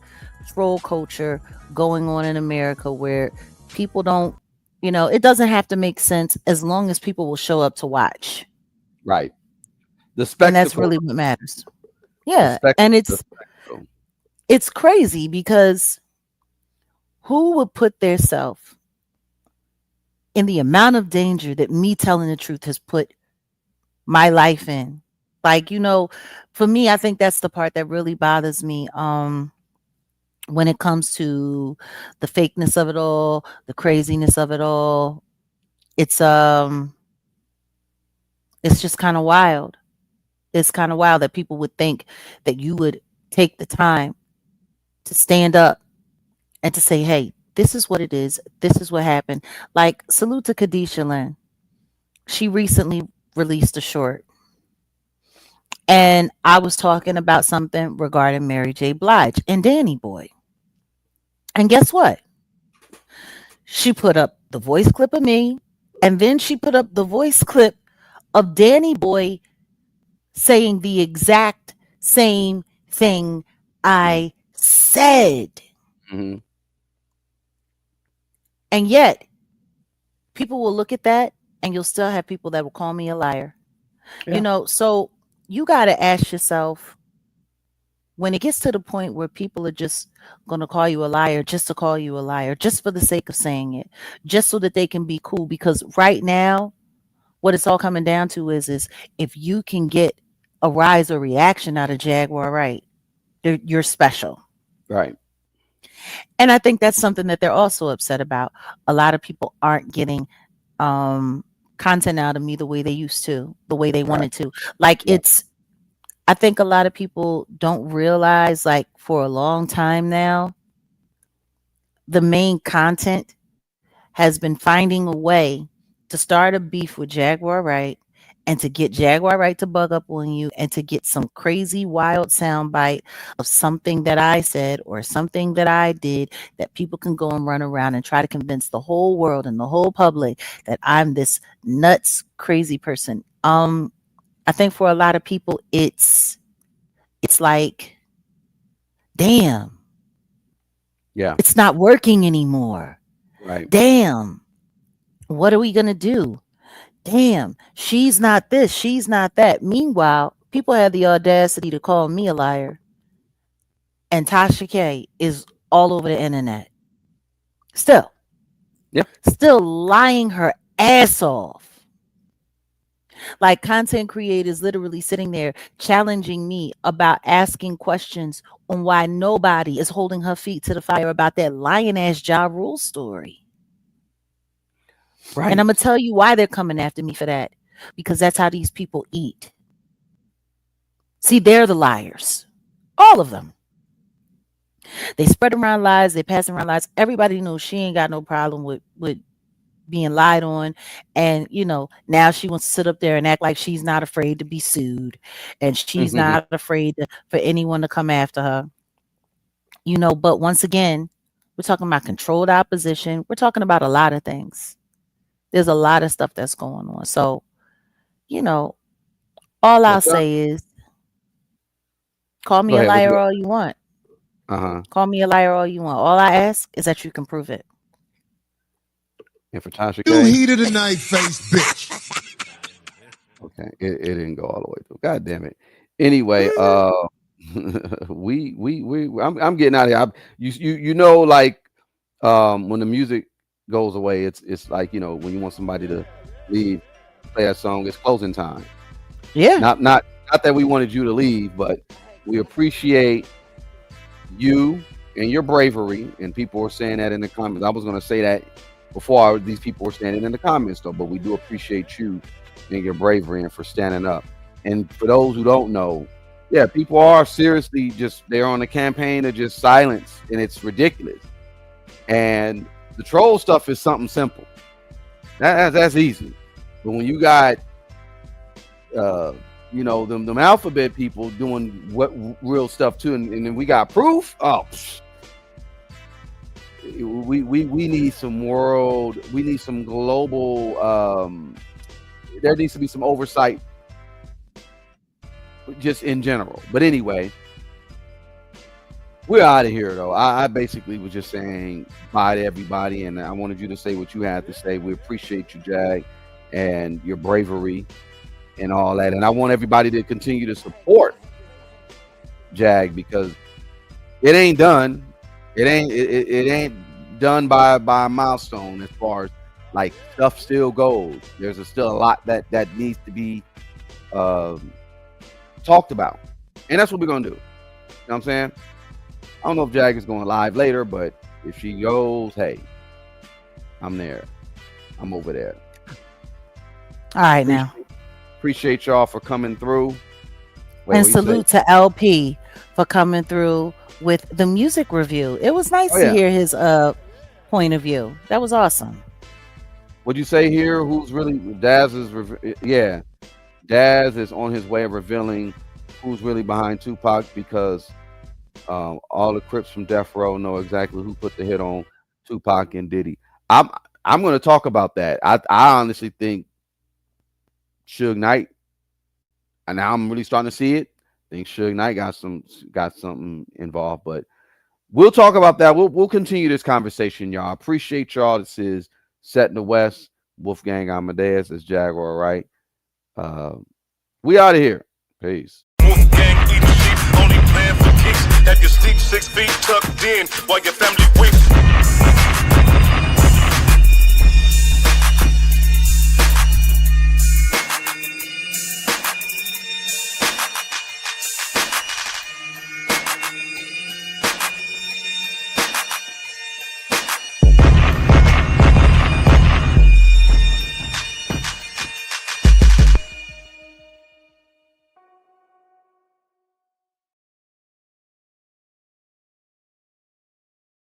troll culture going on in America where people don't, it doesn't have to make sense as long as people will show up to watch. Right. And that's really what matters. Yeah. And it's crazy because who would put theirself in the amount of danger that me telling the truth has put my life in? Like, for me, I think that's the part that really bothers me. When it comes to the fakeness of it all, the craziness of it all, it's just kind of wild. It's kind of wild that people would think that you would take the time to stand up and to say, hey, this is what it is. This is what happened. Like, salute to Khadisha Lynn. She recently released a short. And I was talking about something regarding Mary J. Blige and Danny Boy. And guess what? She put up the voice clip of me, and then she put up the voice clip of Danny Boy saying the exact same thing I said. Mm-hmm. And yet, people will look at that and you'll still have people that will call me a liar. Yeah. So you got to ask yourself, when it gets to the point where people are just going to call you a liar just to call you a liar, just for the sake of saying it, just so that they can be cool. Because right now, what it's all coming down to is if you can get a rise or reaction out of Jaguar, right, you're special. Right. And I think that's something that they're also upset about. A lot of people aren't getting content out of me the way they used to, the way they Right. wanted to. Like Right. I think a lot of people don't realize, like, for a long time now, the main content has been finding a way to start a beef with Jaguar Wright and to get Jaguar Wright to bug up on you and to get some crazy wild soundbite of something that I said or something that I did that people can go and run around and try to convince the whole world and the whole public that I'm this nuts crazy person. I think for a lot of people it's like, damn, Yeah. it's not working anymore. Right. Damn, what are we going to do? Damn, she's not this, she's not that. Meanwhile, people have the audacity to call me a liar. And Tasha K is all over the internet. Still. Yeah. Still lying her ass off. Like content creators literally sitting there challenging me about asking questions on why nobody is holding her feet to the fire about that lion ass Ja Rule story. Right. And I'm going to tell you why they're coming after me for that. Because that's how these people eat. See, they're the liars. All of them. They spread around lies. They pass around lies. Everybody knows she ain't got no problem with being lied on. And, now she wants to sit up there and act like she's not afraid to be sued. And she's not afraid for anyone to come after her. But once again, we're talking about controlled opposition. We're talking about a lot of things. There's a lot of stuff that's going on. So, all I'll say is, call me a liar all you want. Call me a liar all you want. All I ask is that you can prove it. And for Tasha You K, heat of the night, face bitch. okay, it didn't go all the way through. God damn it. Anyway, I'm getting out of here. Like when the music goes away, it's like when you want somebody to leave, play that song. It's closing time. Yeah. Not that we wanted you to leave, but we appreciate you and your bravery. And people were saying that in the comments. I was going to say that before these people were standing in the comments, though. But we do appreciate you and your bravery and for standing up. And for those who don't know, yeah, people are seriously they're on a campaign of just silence, and it's ridiculous. And the troll stuff is something simple. That's easy. But when you got them alphabet people doing what real stuff too, and then we got proof. We need some we need some global. There needs to be some oversight, just in general. But anyway, we're out of here though. I basically was just saying bye to everybody, and I wanted you to say what you had to say. We appreciate you, Jag, and your bravery and all that. And I want everybody to continue to support Jag, because it ain't done. It ain't done by a milestone as far as like stuff still goes. There's still a lot that needs to be talked about. And that's what we're gonna do. You know what I'm saying? I don't know if Jag is going live later, but if she goes, hey, I'm there. I'm over there. All right, now. Appreciate y'all for coming through. And salute to LP for coming through with the music review. It was nice to hear his point of view. That was awesome. What'd you say here? Who's really Daz is? Yeah, Daz is on his way of revealing who's really behind Tupac, because all the Crips from Death Row know exactly who put the hit on Tupac and Diddy. I'm going to talk about that. I honestly think Suge Knight And now I'm really starting to see it. I think Suge Knight got something involved, but we'll talk about that. We'll continue this conversation, y'all. Appreciate y'all. This is Set in the West. Wolfgang Amadeus. That's Jaguar, right? We out of here. Peace. Wolfgang eating sheep, only plan for kicks. Have your sleep 6 feet tucked in while your family weeps.